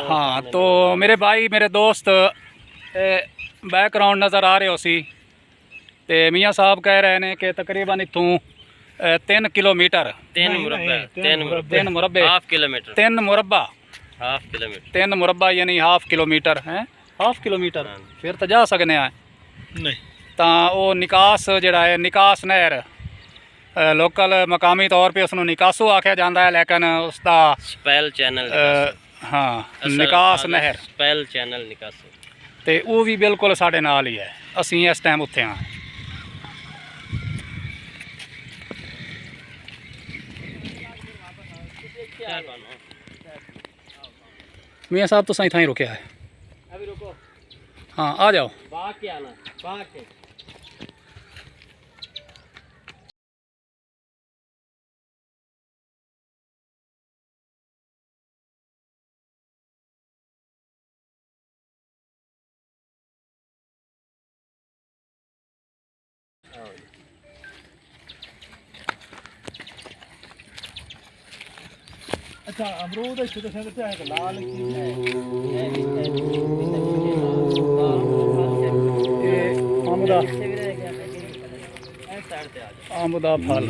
हाँ तो मेरे भाई मेरे दोस्त बैकग्राउंड नज़र आ रहे हो सी ते मियाँ साहब कह रहे हैं कि तकरीबन इत्थों 3 किलोमीटर 3 मुरब्बे हाफ किलोमीटर 3 मुरब्बा हाफ किलोमीटर 3 मुरब्बा यानी हाफ किलोमीटर है हाफ किलोमीटर फिर तो जा सकने हैं नहीं तो वो निकास जड़ा है निकास नहर लोकल मकामी तौर पर उसनों निकासू आख्या जाता है लेकिन उसका स्पैल चैनल हाँ निकास नहर स्पैल चैनल निकासू तो वो भी बिल्कुल साढ़े नाल ही है असी इस टाइम उत्थे हाँ मियाँ साहब तो सही था ही रुके है अभी रुको हाँ आ जाओ भाग के आना भाग के अच्छा अमरूद है छोटे छोटे है लाल आम दा फल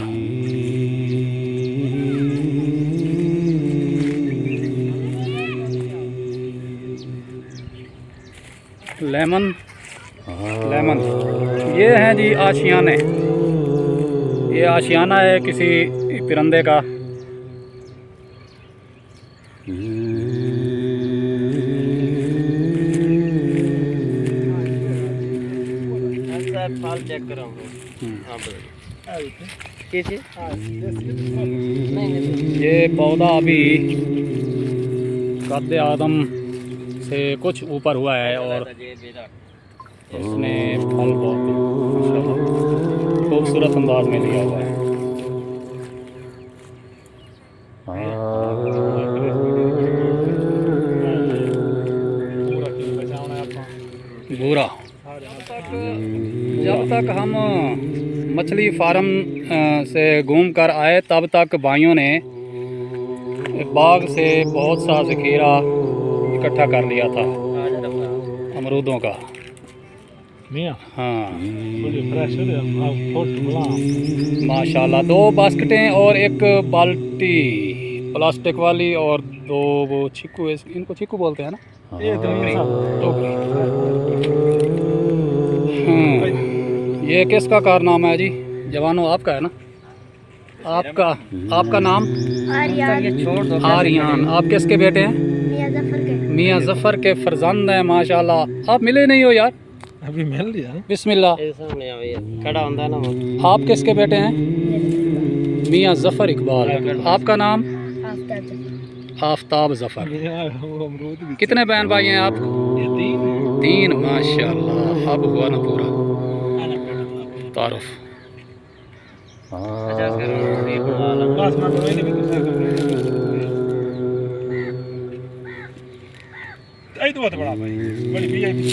लेमन लेमन ये हैं जी आशियाने ये आशियाना है किसी परिंदे का फल चेक करो ये पौधा अभी कद आदम से कुछ ऊपर हुआ है और इसने फल बहुत माशाल्लाह खूबसूरत अंदाज में लिया हुआ है। भूरा जब तक हम मछली फार्म से घूम कर आए तब तक भाइयों ने बाग से बहुत सा ज़ख़ीरा इकट्ठा कर लिया था अमरूदों का। मियां हाँ बड़ी फ्रेश है आप फोटो बना माशाल्लाह। 2 बास्केटें और एक बाल्टी प्लास्टिक वाली और 2 वो छिक्कू इनको छिक्कू बोलते हैं ना, ये तो मियां साहब टोकरी। ये किसका कारनामा है जी जवानों? आपका है ना? आपका नाम? आर्यन। आप किसके बेटे हैं? मियां जफर के फरजंद हैं माशाल्लाह। आप मिले नहीं हो यार? अभी मिल लिया बिस्मिल्लाह। ये सामने आ भैया खड़ा होता है ना वो। आप किसके बेटे हैं? मियां जफर इकबाल। आपका नाम? आफताब जफर। वो अमरूद भी कितने बहन भाई हैं आप? ये 3 3 माशाल्लाह। अब हुआ ना पूरा तारुफ। अच्छा इसका ये बनवा लो। बस मैं तो भी आई तो बहुत बड़ा भाई बड़ी वीआईपी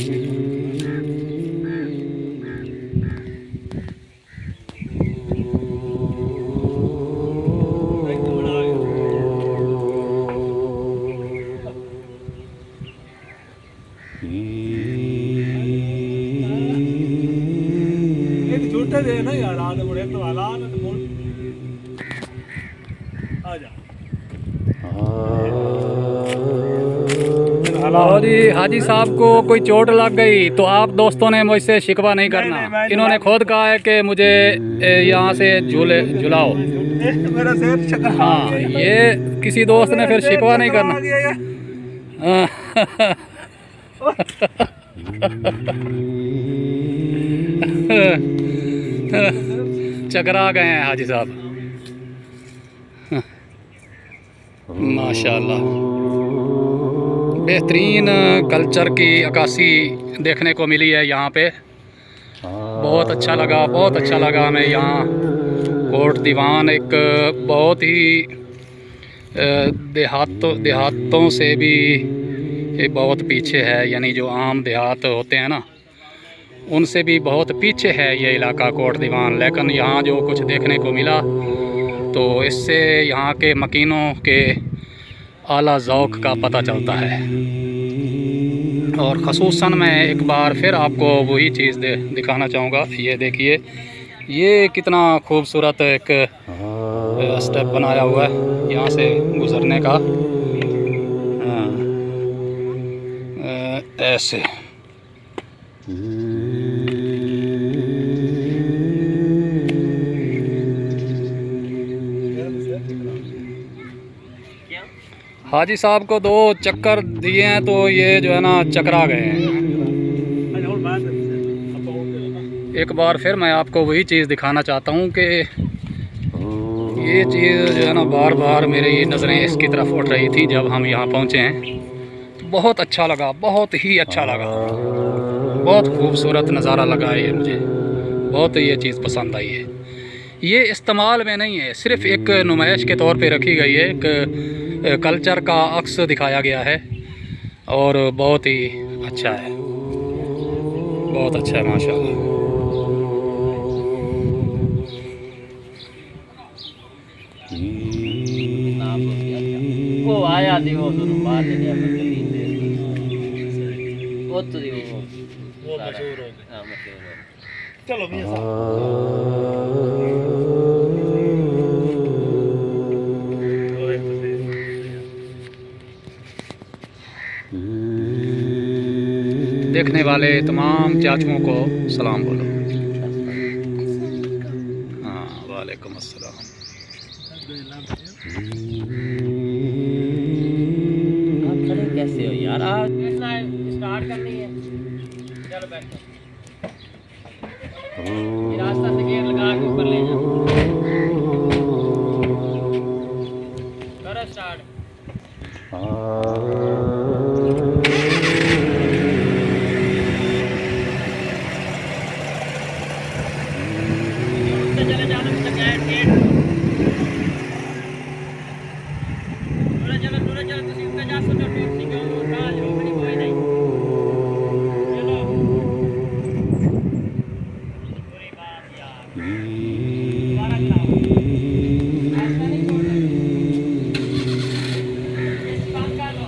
छोटे दे ना यार आने बड़े तो वाला ना तो बोल आ जा और जी हाजी साहब को कोई चोट लग गई तो आप दोस्तों ने मुझसे शिकवा नहीं करना। इन्होंने खुद कहा है कि मुझे यहाँ से झुलाओ। मेरा सिर चकरा हाँ ये किसी दोस्त ने फिर शिकवा नहीं करना। चकरा गए हैं हाजी साहब माशाल्लाह। बेहतरीन कल्चर की अक्कासी देखने को मिली है यहाँ पे। बहुत अच्छा लगा, बहुत अच्छा लगा हमें यहाँ। कोट दीवान एक बहुत ही देहातों से भी ये बहुत पीछे है, यानी जो आम देहात होते हैं ना उनसे भी बहुत पीछे है ये इलाका कोट दीवान। लेकिन यहाँ जो कुछ देखने को मिला तो इससे यहाँ के मकीनों के आला ज़ौक़ का पता चलता है। और ख़ुसूसन मैं एक बार फिर आपको वही चीज़ दिखाना चाहूँगा। ये देखिए ये कितना खूबसूरत एक स्टेप बनाया हुआ है यहाँ से गुज़रने का। ऐसे हाजी साहब को 2 चक्कर दिए हैं तो ये जो है ना चकरा गए हैं। एक बार फिर मैं आपको वही चीज़ दिखाना चाहता हूँ कि ये चीज़ जो है ना बार बार मेरी नज़रें इसकी तरफ उठ रही थी। जब हम यहाँ पहुँचे हैं तो बहुत अच्छा लगा, बहुत ही अच्छा लगा, बहुत खूबसूरत नज़ारा लगा है ये मुझे। बहुत ये चीज़ पसंद आई है। ये इस्तेमाल में नहीं है, सिर्फ़ एक नुमाइश के तौर पे रखी गई है। एक कल्चर का अक्स दिखाया गया है और बहुत ही अच्छा है, बहुत अच्छा है माशाल्लाह। वो आया थी वो शुरू बाहर ले गया वो तो वो मशहूर हो गया। हाँ मशहूर हो गया। चलो मियां साहब देखने वाले तमाम चाचुओं को सलाम बोलो। हाँ वालेकुम अस्सलाम। आप खड़े कैसे हो यार? आप स्टार्ट करनी है, चलो बैठो। ये रास्ता से गेयर लगा के ऊपर ले जाओ। करो स्टार्ट। चले जाना गेट दूर चलो तुसी ऊपर जा सकते हो। टैक्सी का राज हो बड़ी कोई नहीं। चलो पूरी बात यार दोबारा चलाओ। ऐसा नहीं छोड़ना, इस बात का लो।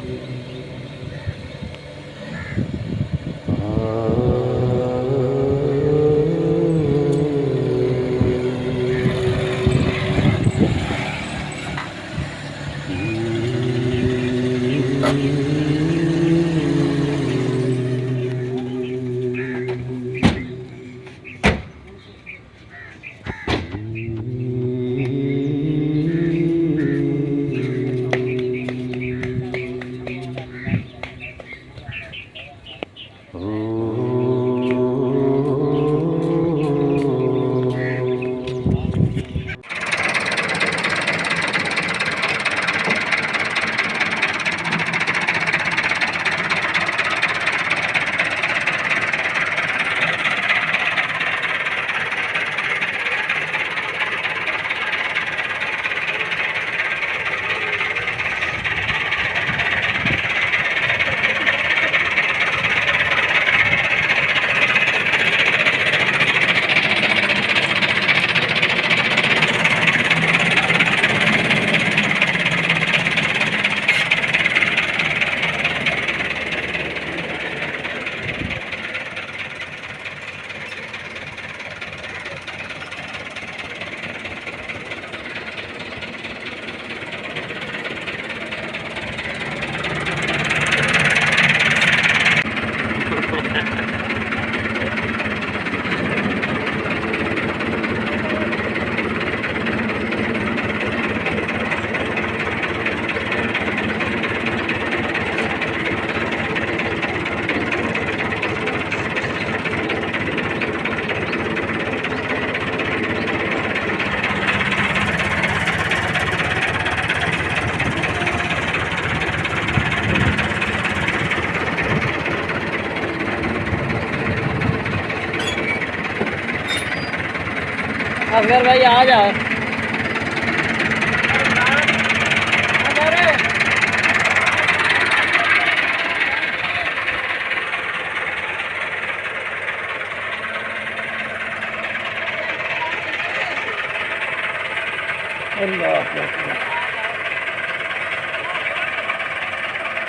असगर भाई आ जाओ।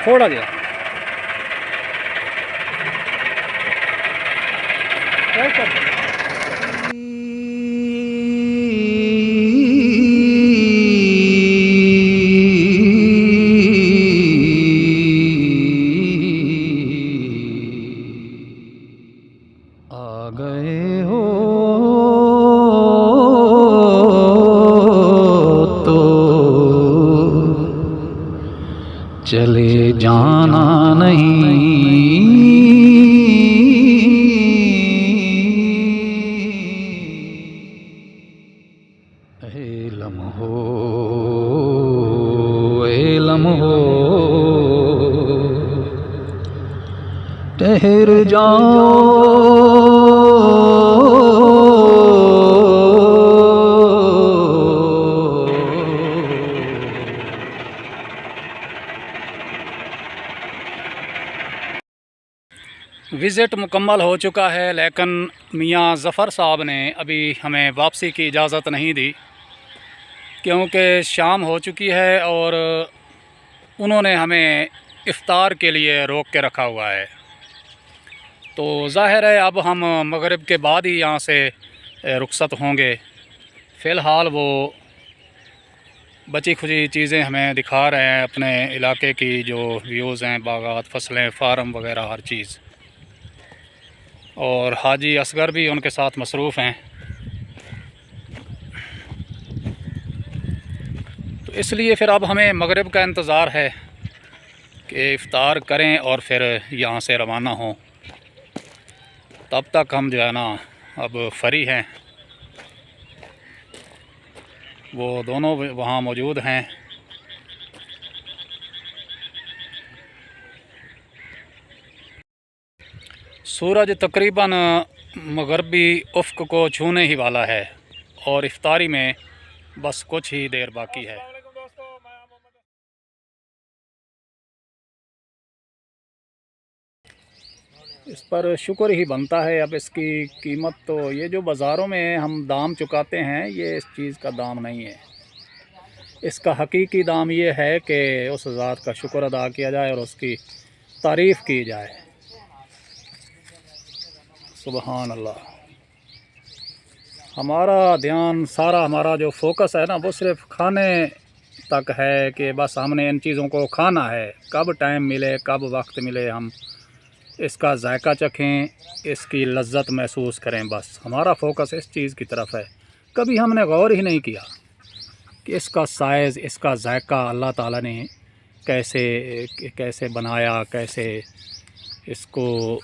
थोड़ा गया आ गए हो तो चले जाना नहीं। ए लम्हो ठहर जाओ। विज़िट मुकम्मल हो चुका है, लेकिन मियाँ ज़फ़र साहब ने अभी हमें वापसी की इजाज़त नहीं दी क्योंकि शाम हो चुकी है और उन्होंने हमें इफ़्तार के लिए रोक के रखा हुआ है। तो ज़ाहिर है अब हम मगरिब के बाद ही यहाँ से रुखसत होंगे। फ़िलहाल वो बची खुची चीज़ें हमें दिखा रहे हैं, अपने इलाके की जो व्यूज़ हैं, बागात, फसलें, फार्म वगैरह हर चीज़। और हाजी असगर भी उनके साथ मसरूफ़ हैं। तो इसलिए फिर अब हमें मगरिब का इंतज़ार है कि इफ़्तार करें और फिर यहाँ से रवाना हों। तब तक हम जो है ना अब फ्री हैं, वो दोनों वहाँ मौजूद हैं। सूरज तकरीबन मगरबी उफ़्क़ को छूने ही वाला है और इफ़्तारी में बस कुछ ही देर बाकी है। इस पर शुक्र ही बनता है। अब इसकी कीमत तो ये जो बाज़ारों में हम दाम चुकाते हैं, ये इस चीज़ का दाम नहीं है। इसका हकीकी दाम ये है कि उस ज़ात का शुक्र अदा किया जाए और उसकी तारीफ़ की जाए। सुबहान अल्लाह। हमारा ध्यान सारा, हमारा जो फोकस है ना, वो सिर्फ़ खाने तक है कि बस हमने इन चीज़ों को खाना है। कब टाइम मिले, कब वक्त मिले, हम इसका जायका चखें, इसकी लज्जत महसूस करें। बस हमारा फोकस इस चीज़ की तरफ है। कभी हमने गौर ही नहीं किया कि इसका साइज़, इसका जायका अल्लाह ताला ने कैसे बनाया, कैसे इसको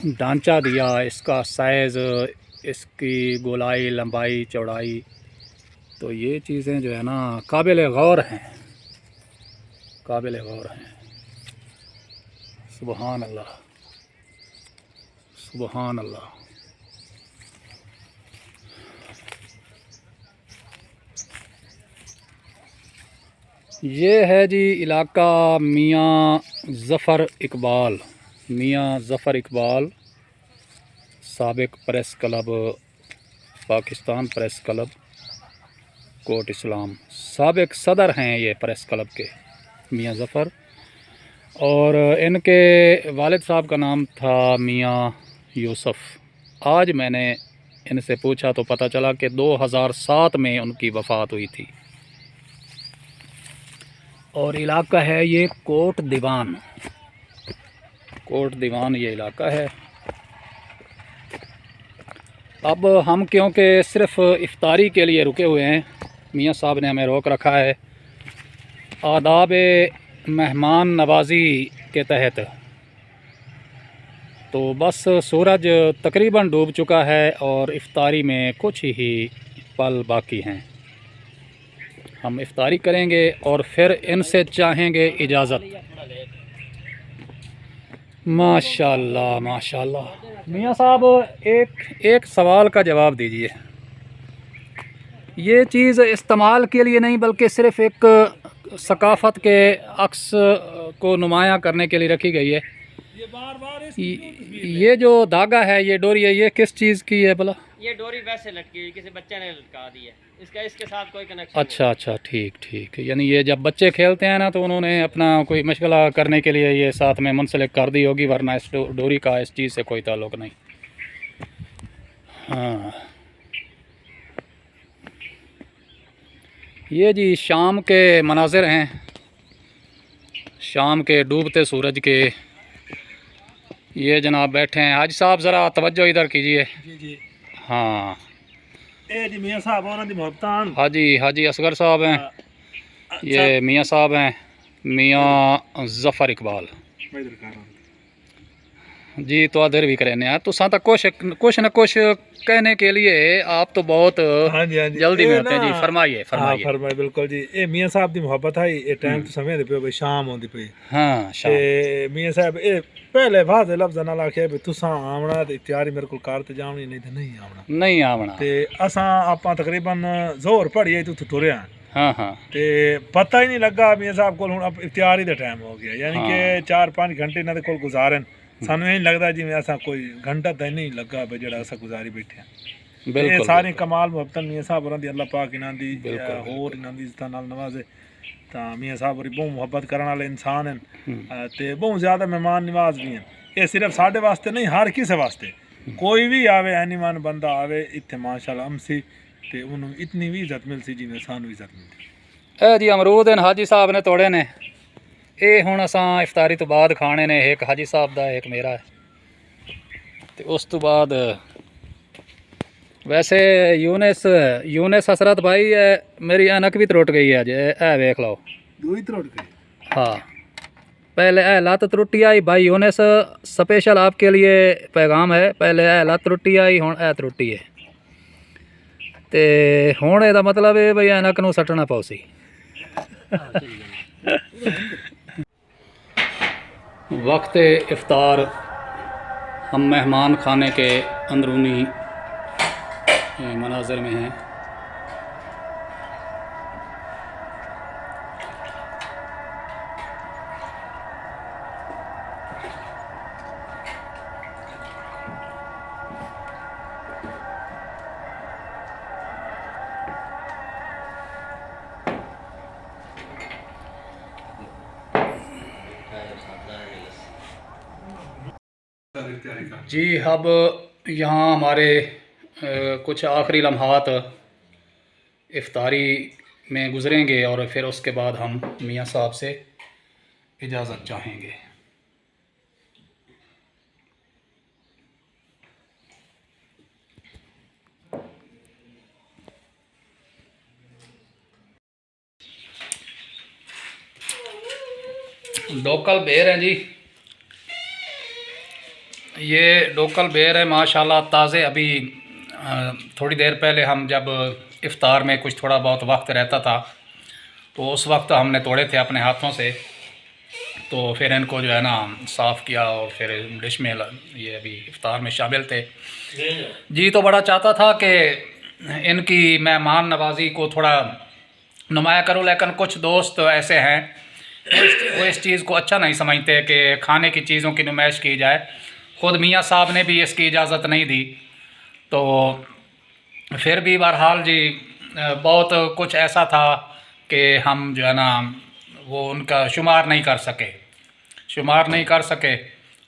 ढांचा दिया, इसका साइज़, इसकी गोलाई, लंबाई, चौड़ाई। तो ये चीज़ें जो है ना काबिल गौर हैं, काबिल गौर हैं। सुबहान अल्लाह, सुबहान अल्लाह। ये है जी इलाका मियाँ ज़फ़र इकबाल। मियाँ ज़फ़र इकबाल साबिक press club, Pakistan press club Kot Islam, साबिक सदर हैं ये प्रेस क्लब के, मियाँ ज़फ़र। और इनके वालिद साहब का नाम था मियाँ यूसुफ़। आज मैंने इनसे पूछा तो पता चला कि 2007 में उनकी वफ़ात हुई थी। और इलाका है ये कोट दीवान, कोट दीवान ये इलाका है। अब हम क्योंकि सिर्फ़ इफ़्तारी के लिए रुके हुए हैं, मियाँ साहब ने हमें रोक रखा है आदाब मेहमान नवाज़ी के तहत। तो बस सूरज तकरीबन डूब चुका है और इफ़्तारी में कुछ ही पल बाकी हैं। हम इफ़्तारी करेंगे और फिर इनसे चाहेंगे इजाज़त। माशाल्लाह, माशाल्लाह। मियाँ साहब एक सवाल का जवाब दीजिए। ये चीज़ इस्तेमाल के लिए नहीं बल्कि सिर्फ़ एक सकाफ़त के अक्स को नुमायाँ करने के लिए रखी गई है। ये बार बार ये जो धागा है, ये डोरी है, ये किस चीज़ की है भला? ये डोरी वैसे लटकी हुई, किसी बच्चे ने लटका दी है, इसका इसके साथ कोई कनेक्शन अच्छा अच्छा, ठीक ठीक। यानी ये जब बच्चे खेलते हैं ना तो उन्होंने अपना कोई मशगला करने के लिए ये साथ में मुंसलिक कर दी होगी, वरना इस डोरी का इस चीज़ से कोई ताल्लुक़ नहीं। हाँ, ये जी शाम के मनाज़िर हैं, शाम के डूबते सूरज के। ये जनाब बैठे हैं। हाजी साहब ज़रा तवज्जो इधर कीजिए। जी जी। हाँ, ए जी मियाँ साहब उन्होंने मोहब्बतान हाजी असगर साहब हैं। ये मियाँ साहब हैं, मियाँ ज़फ़र इकबाल जी। तो अदर भी करें यार, तो साथ कुछ न कुछ कहने के लिए आप तो बहुत हाँ जी जल्दी में होते हैं जी। फरमाइए फरमाइए। फरमाए बिल्कुल जी। ये मियाँ साहब की मोहब्बत है, ये टाइम तो समय पे भाई शाम होती पई। हाँ शाम। ते मियाँ साहब ये पहले वादे लफ्ज़ नाल आखे भी तुसां आवना ते तैयारी मेरे को कर ते जावनी, नहीं ते नहीं आवना। नहीं आवना। ते असां आपां तकरीबन जोर पढ़िए तो टुरिया। हाँ हाँ। ते पता ही नहीं लगा मियाँ साहब को हुण इफ्तियारी दा टाइम हो गया, यानी कि 4-5 घंटे इन्हां दे कोल गुजारन। सानू नहीं लगता जिवें असां कोई घंटा तो नहीं लगा भाई जेड़ा असां गुजारी बैठे हैं। बिल्कुल सारी कमाल मुहब्बत मियाँ साहब होरां दी अल्लाह पाक इन्हां दी होर इन्हां दी इज्जत नाल नवाजे। तां मियाँ साहब होरी बहुत मुहब्बत करन वाले इंसान हैं ते बहुत ज़्यादा मेहमान नवाज भी हैं। ये सिर्फ साढ़े वास्ते नहीं, हर किसी वास्ते। कोई भी आवे, एनीवन बंदा आवे इत्थे माशाल्लाह अमसी ते उन्होंने इतनी भी इज्जत मिलसी जिवें सानू इज्जत मिलती। ए जी अमरूद हैं हाजी साहब ने तोड़े ने। ये हुण असां इफ्तारी तो बाद खाने ने, एक हाजी साहब दा एक मेरा है। ते उस तो बाद वैसे यूनिस हसरत भाई मेरी ऐनक भी त्रुट गई है अज, ए वेख लो। दो ही त्रुट गए। हाँ, पहले ए लत त्रुटी आई भाई यूनिस, स्पेशल आपके लिए पैगाम है। पहले ए लत त्रुटी आई, हुण ए त्रुटी है। ते हुण एदा मतलब है भाई ऐनक नूं सट्टना पौसी। वक्त इफ्तार, हम मेहमान खाने के अंदरूनी मनाज़र में हैं। जी अब यहाँ हमारे कुछ आखिरी लम्हात इफ्तारी में गुज़रेंगे और फिर उसके बाद हम मियाँ साहब से इजाज़त चाहेंगे। डोकल बेर हैं जी, ये डोकल बेर है माशाल्लाह ताज़े। अभी थोड़ी देर पहले हम जब इफ़्तार में कुछ थोड़ा बहुत वक्त रहता था तो उस वक्त हमने तोड़े थे अपने हाथों से। तो फिर इनको जो है ना साफ़ किया और फिर डिश में ये अभी इफ़्तार में शामिल थे जी। तो बड़ा चाहता था कि इनकी मेहमान नवाजी को थोड़ा नुमाया करूँ, लेकिन कुछ दोस्त ऐसे हैं वो इस चीज़ को अच्छा नहीं समझते कि खाने की चीज़ों की नुमाइश की जाए। ख़ुद मियाँ साहब ने भी इसकी इजाज़त नहीं दी। तो फिर भी बहरहाल जी बहुत कुछ ऐसा था कि हम जो है ना वो उनका शुमार नहीं कर सके।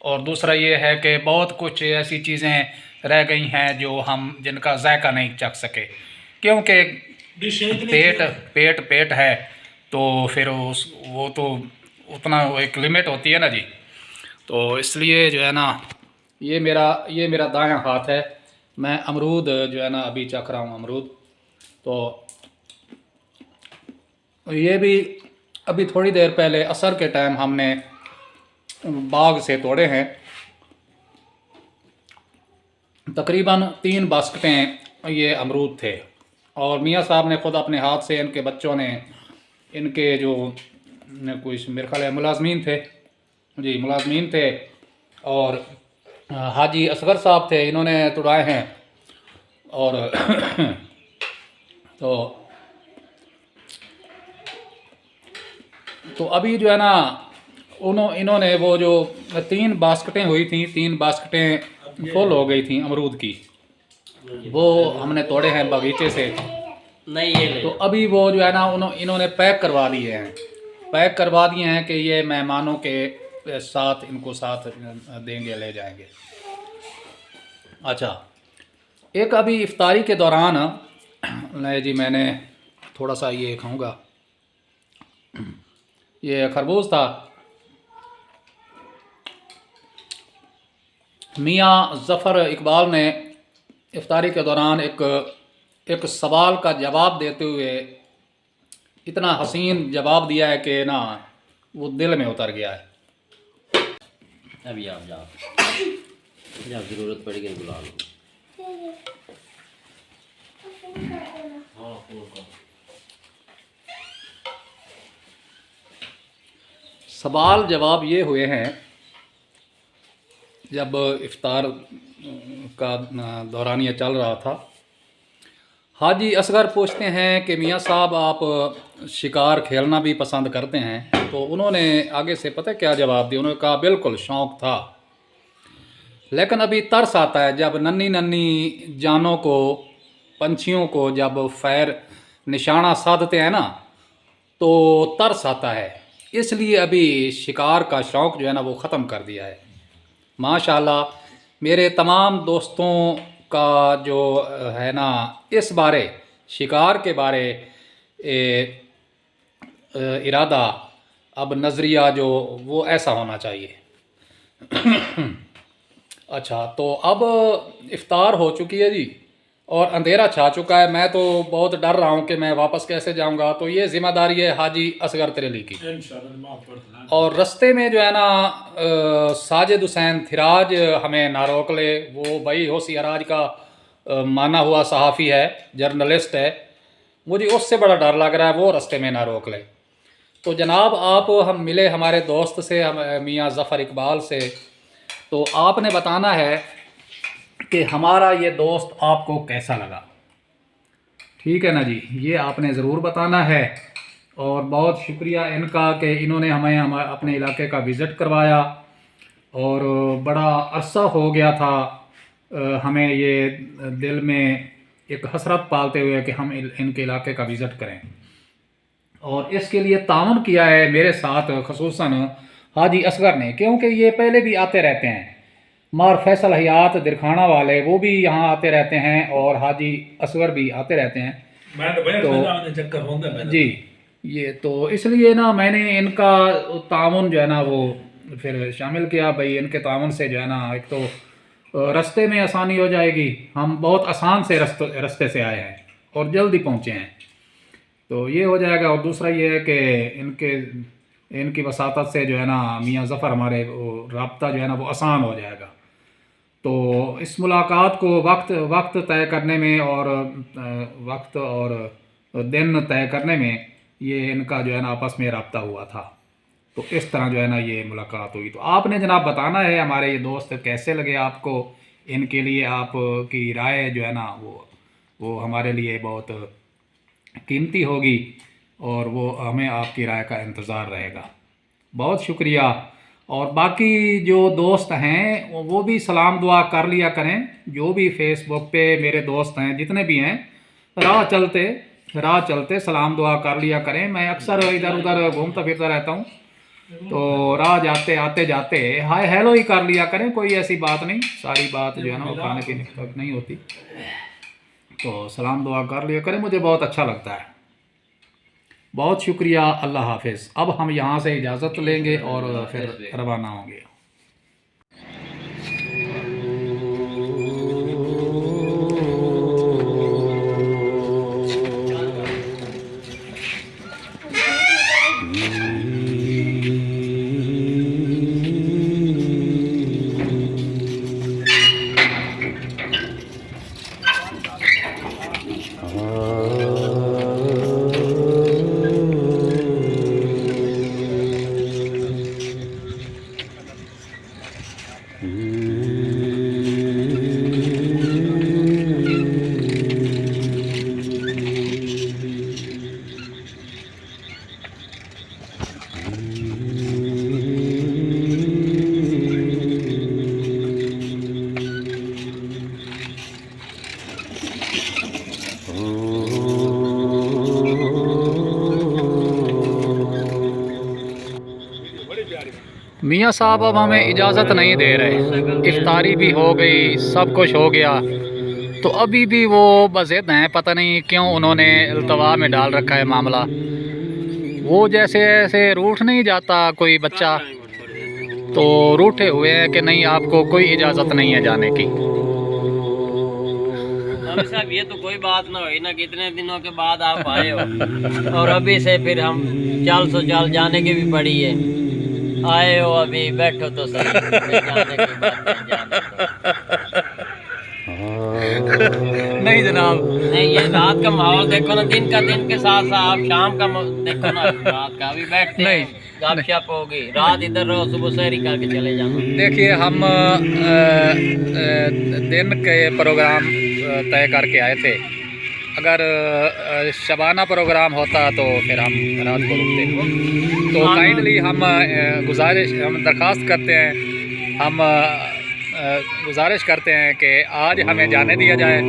और दूसरा ये है कि बहुत कुछ ऐसी चीज़ें रह गई हैं जो हम जिनका जायका नहीं चख सके, क्योंकि पेट है तो फिर वो तो उतना एक लिमिट होती है ना जी। तो इसलिए जो है ना ये मेरा दायां हाथ है। मैं अमरूद जो है ना अभी चख रहा हूँ अमरूद। तो ये भी अभी थोड़ी देर पहले असर के टाइम हमने बाग से तोड़े हैं। तकरीबन 3 बास्केटें ये अमरूद थे और मियाँ साहब ने ख़ुद अपने हाथ से, इनके बच्चों ने, इनके जो कुछ मेरे ख्याल है मुलाजमीन थे और हाजी असगर साहब थे, इन्होंने तोड़ाए हैं। और तो अभी जो है ना इन्होंने वो जो 3 बास्केटें हुई थी, 3 बास्केटें फुल हो गई थी अमरूद की, वो हमने तोड़े हैं बगीचे से। नहीं ये ले तो अभी वो जो है ना इन्होंने पैक करवा दिए हैं, पैक करवा दिए हैं कि ये मेहमानों के साथ इनको साथ देंगे, ले जाएंगे। अच्छा, एक अभी इफ्तारी के दौरान नहीं जी, मैंने थोड़ा सा ये खाऊंगा, ये खरबूज था। मियाँ ज़फ़र इकबाल ने इफ्तारी के दौरान एक सवाल का जवाब देते हुए इतना हसीन जवाब दिया है कि ना वो दिल में उतर गया है। अभी आप जाओ, जब ज़रूरत पड़ेगी बुला लो। सवाल जवाब ये हुए हैं, जब इफ्तार का दौरानिया चल रहा था, हाजी असगर पूछते हैं कि मियाँ साहब आप शिकार खेलना भी पसंद करते हैं? तो उन्होंने आगे से पता क्या जवाब दिया, उन्होंने कहा बिल्कुल शौक़ था, लेकिन अभी तरस आता है जब नन्ही नन्ही जानों को, पंछियों को जब फैर निशाना साधते हैं ना, तो तरस आता है, इसलिए अभी शिकार का शौक़ जो है ना वो ख़त्म कर दिया है। माशाल्लाह मेरे तमाम दोस्तों का जो है ना इस बारे, शिकार के बारे इरादा, अब नज़रिया जो वो ऐसा होना चाहिए। अच्छा, तो अब इफ्तार हो चुकी है जी और अंधेरा छा चुका है। मैं तो बहुत डर रहा हूँ कि मैं वापस कैसे जाऊँगा, तो ये ज़िम्मेदारी है हाजी असगर तरेली की। और रास्ते में जो है ना साजिद हुसैन थिराज हमें ना रोक ले, वो भाई होशियाराज का माना हुआ सहाफ़ी है, जर्नलिस्ट है, मुझे उससे बड़ा डर लग रहा है वो रास्ते में ना रोक ले। तो जनाब आप हम मिले हमारे दोस्त से, हम मियाँ ज़फ़र इकबाल से, तो आपने बताना है कि हमारा ये दोस्त आपको कैसा लगा। ठीक है ना जी, ये आपने ज़रूर बताना है। और बहुत शुक्रिया इनका कि इन्होंने हमें अपने इलाके का विज़िट करवाया, और बड़ा अरसा हो गया था हमें ये दिल में एक हसरत पालते हुए कि हम इनके इलाके का विज़िट करें, और इसके लिए ताउन किया है मेरे साथ ख़ुसूसन हाजी असगर ने, क्योंकि ये पहले भी आते रहते हैं। मार फैसल हयात दिरखाना वाले वो भी यहाँ आते रहते हैं, और हाजी असगर भी आते रहते हैं। तो जी, ये तो इसलिए ना मैंने इनका ताउन जो है ना वो फिर शामिल किया। भाई इनके ताउन से जो है ना एक तो रास्ते में आसानी हो जाएगी, हम बहुत आसान से रास्ते से आए हैं और जल्दी पहुँचे हैं, तो ये हो जाएगा। और दूसरा ये है कि इनकी वसातत से जो है ना मियाँ ज़फ़र हमारे वो राब्ता जो है ना वो आसान हो जाएगा। तो इस मुलाकात को वक्त तय करने में और वक्त और दिन तय करने में ये इनका जो है ना आपस में राब्ता हुआ था, तो इस तरह जो है ना ये मुलाकात हुई। तो आपने जनाब बताना है हमारे ये दोस्त कैसे लगे आपको, इनके लिए आपकी राय जो है ना वो हमारे लिए बहुत कीमती होगी, और वो हमें आपकी राय का इंतज़ार रहेगा। बहुत शुक्रिया। और बाकी जो दोस्त हैं वो भी सलाम दुआ कर लिया करें, जो भी फेसबुक पे मेरे दोस्त हैं जितने भी हैं, राह चलते सलाम दुआ कर लिया करें। मैं अक्सर इधर उधर घूमता फिरता रहता हूँ, तो राह जाते आते जाते हाय हेलो ही कर लिया करें, कोई ऐसी बात नहीं, सारी बात जो है ना वो खाने पीने तक नहीं होती, तो सलाम दुआ कर लिया करें, मुझे बहुत अच्छा लगता है। बहुत शुक्रिया, अल्लाह हाफिज़। अब हम यहाँ से इजाज़त लेंगे और फिर रवाना होंगे। मियाँ साहब अब हमें इजाज़त नहीं दे रहे। इफ्तारी भी हो गई, सब कुछ हो गया, तो अभी भी वो बज़िद हैं। पता नहीं क्यों उन्होंने अल्तवा में डाल रखा है मामला। वो जैसे ऐसे रूठ नहीं जाता कोई बच्चा, तो रूठे हुए हैं कि नहीं आपको कोई इजाज़त नहीं है जाने की। अभी साहब ये तो कोई बात ना हुई ना, कितने दिनों के बाद आप आए हो और अभी से फिर हम चाल सो चाल जाने की भी पड़ी है। आए हो अभी बैठो तो सही, फिर जाने की बात नहीं, जाने दो। नहीं जनाब, नहीं ये रात का माहौल देखो ना, दिन का दिन के साथ साथ आप शाम का देखो ना, रात का अभी बैठते नहीं, हैं, गपशप होगी, रात इधर रहो, सुबह सहरी करके चले जाना। देखिए हम दिन के प्रोग्राम तय करके आए थे। अगर शबाना प्रोग्राम होता तो फिर हम रात को रुकते। तो काइंडली हम दरख्वास्त करते हैं, हम गुजारिश करते हैं कि आज हमें जाने दिया जाए।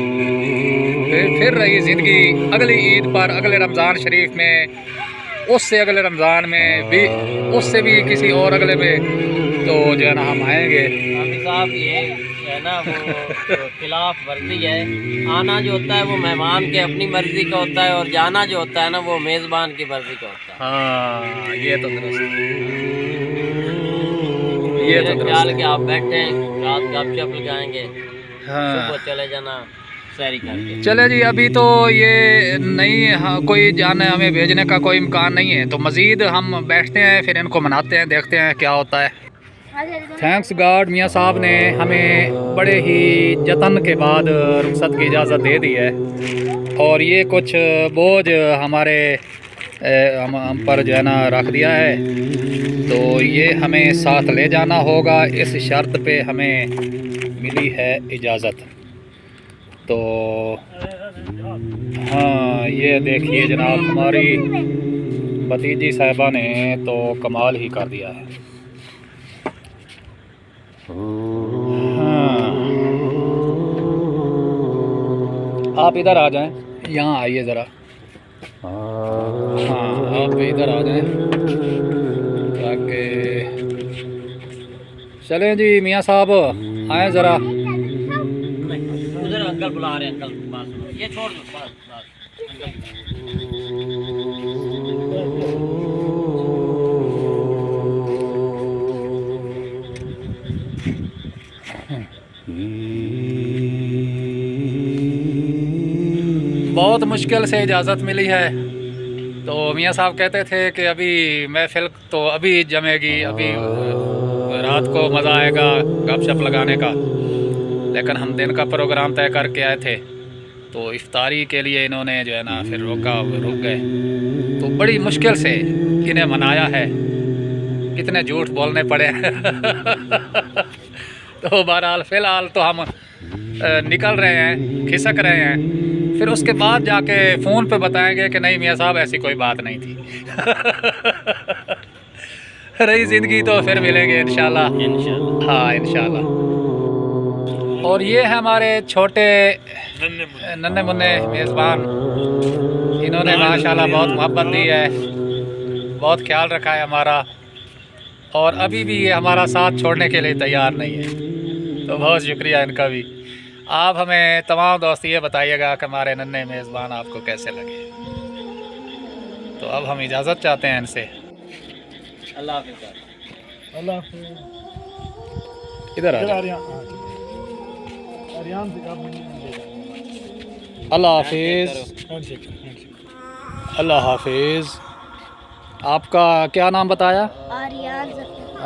फिर रही ज़िंदगी अगली ईद पर, अगले रमज़ान शरीफ में, उससे अगले रमज़ान में भी, उससे भी किसी और अगले में, तो जो है ना हम आएंगे। अभी साहब ये है ना वो खिलाफ वर्जी है। आना जो होता है वो मेहमान के अपनी मर्जी का होता है, और जाना जो होता है ना वो मेज़बान की मर्जी का होता है। हाँ ये तो दुरुस्त, ये तो ख्याल के आप बैठे हैं, रात गपशप लगाएंगे, हाँ सुबह चले जाना सैरी करके। चले जी। अभी तो ये नहीं, हाँ, कोई जाने हमें भेजने का कोई इम्कान नहीं है, तो मज़ीद हम बैठते हैं, फिर इनको मनाते हैं, देखते हैं क्या होता है। थैंक्स गॉड मियाँ साहब ने हमें बड़े ही जतन के बाद रुखसत की इजाज़त दे दी है, और ये कुछ बोझ हमारे हम पर जो है ना रख दिया है, तो ये हमें साथ ले जाना होगा। इस शर्त पे हमें मिली है इजाज़त। तो हाँ ये देखिए जनाब, हमारी भतीजी साहिबा ने तो कमाल ही कर दिया है। हाँ आप इधर आ जाएं, यहाँ आइए ज़रा। हाँ आप इधर आ जाएं ताकि चलें जी। मियाँ साहब आए ज़रा। उधर अंकल बुला रहे हैं, अंकल पास ये छोड़ दो, पास बहुत मुश्किल से इजाज़त मिली है। तो मियाँ साहब कहते थे कि अभी महफिल तो अभी जमेगी, अभी रात को मज़ा आएगा गपशप लगाने का, लेकिन हम दिन का प्रोग्राम तय करके आए थे, तो इफ्तारी के लिए इन्होंने जो है ना फिर रुक गए। तो बड़ी मुश्किल से इन्हें मनाया है, कितने झूठ बोलने पड़े तो बहरहाल फ़िलहाल तो हम निकल रहे हैं, खिसक रहे हैं, फिर उसके बाद जाके फ़ोन पे बताएंगे कि नहीं मियाँ साहब ऐसी कोई बात नहीं थी रही ज़िंदगी तो फिर मिलेंगे इंशाल्लाह। हाँ इंशाल्लाह। और ये है हमारे छोटे नन्हे मुन्ने मेज़बान, इन्होंने माशाल्लाह बहुत मोहब्बत दी है, बहुत ख्याल रखा है हमारा, और अभी भी ये हमारा साथ छोड़ने के लिए तैयार नहीं है। तो बहुत शुक्रिया इनका भी। आप हमें तमाम दोस्त ये बताइएगा कि हमारे नन्हे मेज़बान आपको कैसे लगे। तो अब हम इजाज़त चाहते हैं इनसे। अल्लाह हाफ़िज़। अल्लाह इधर आ जाओ। अल्लाह हाफिज़। अल्लाह हाफिज़। आपका क्या नाम बताया? आर्यन।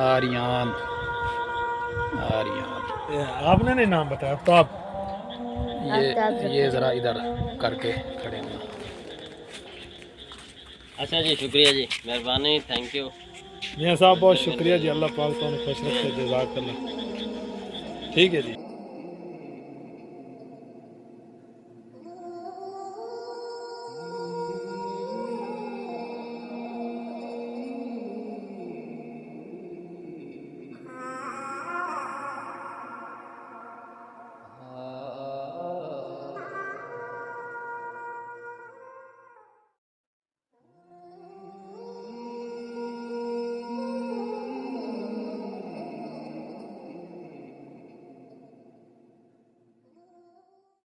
आर्यन। आर्यन। आपने नहीं नाम बताया तो आप ये ज़रा इधर करके खड़े हैं। अच्छा जी, शुक्रिया जी, मेहरबानी, थैंक यू मियाँ साहब, बहुत शुक्रिया जी। अल्लाह पाक तो खुश रखे, जज़ाकल्लाह। ठीक है जी।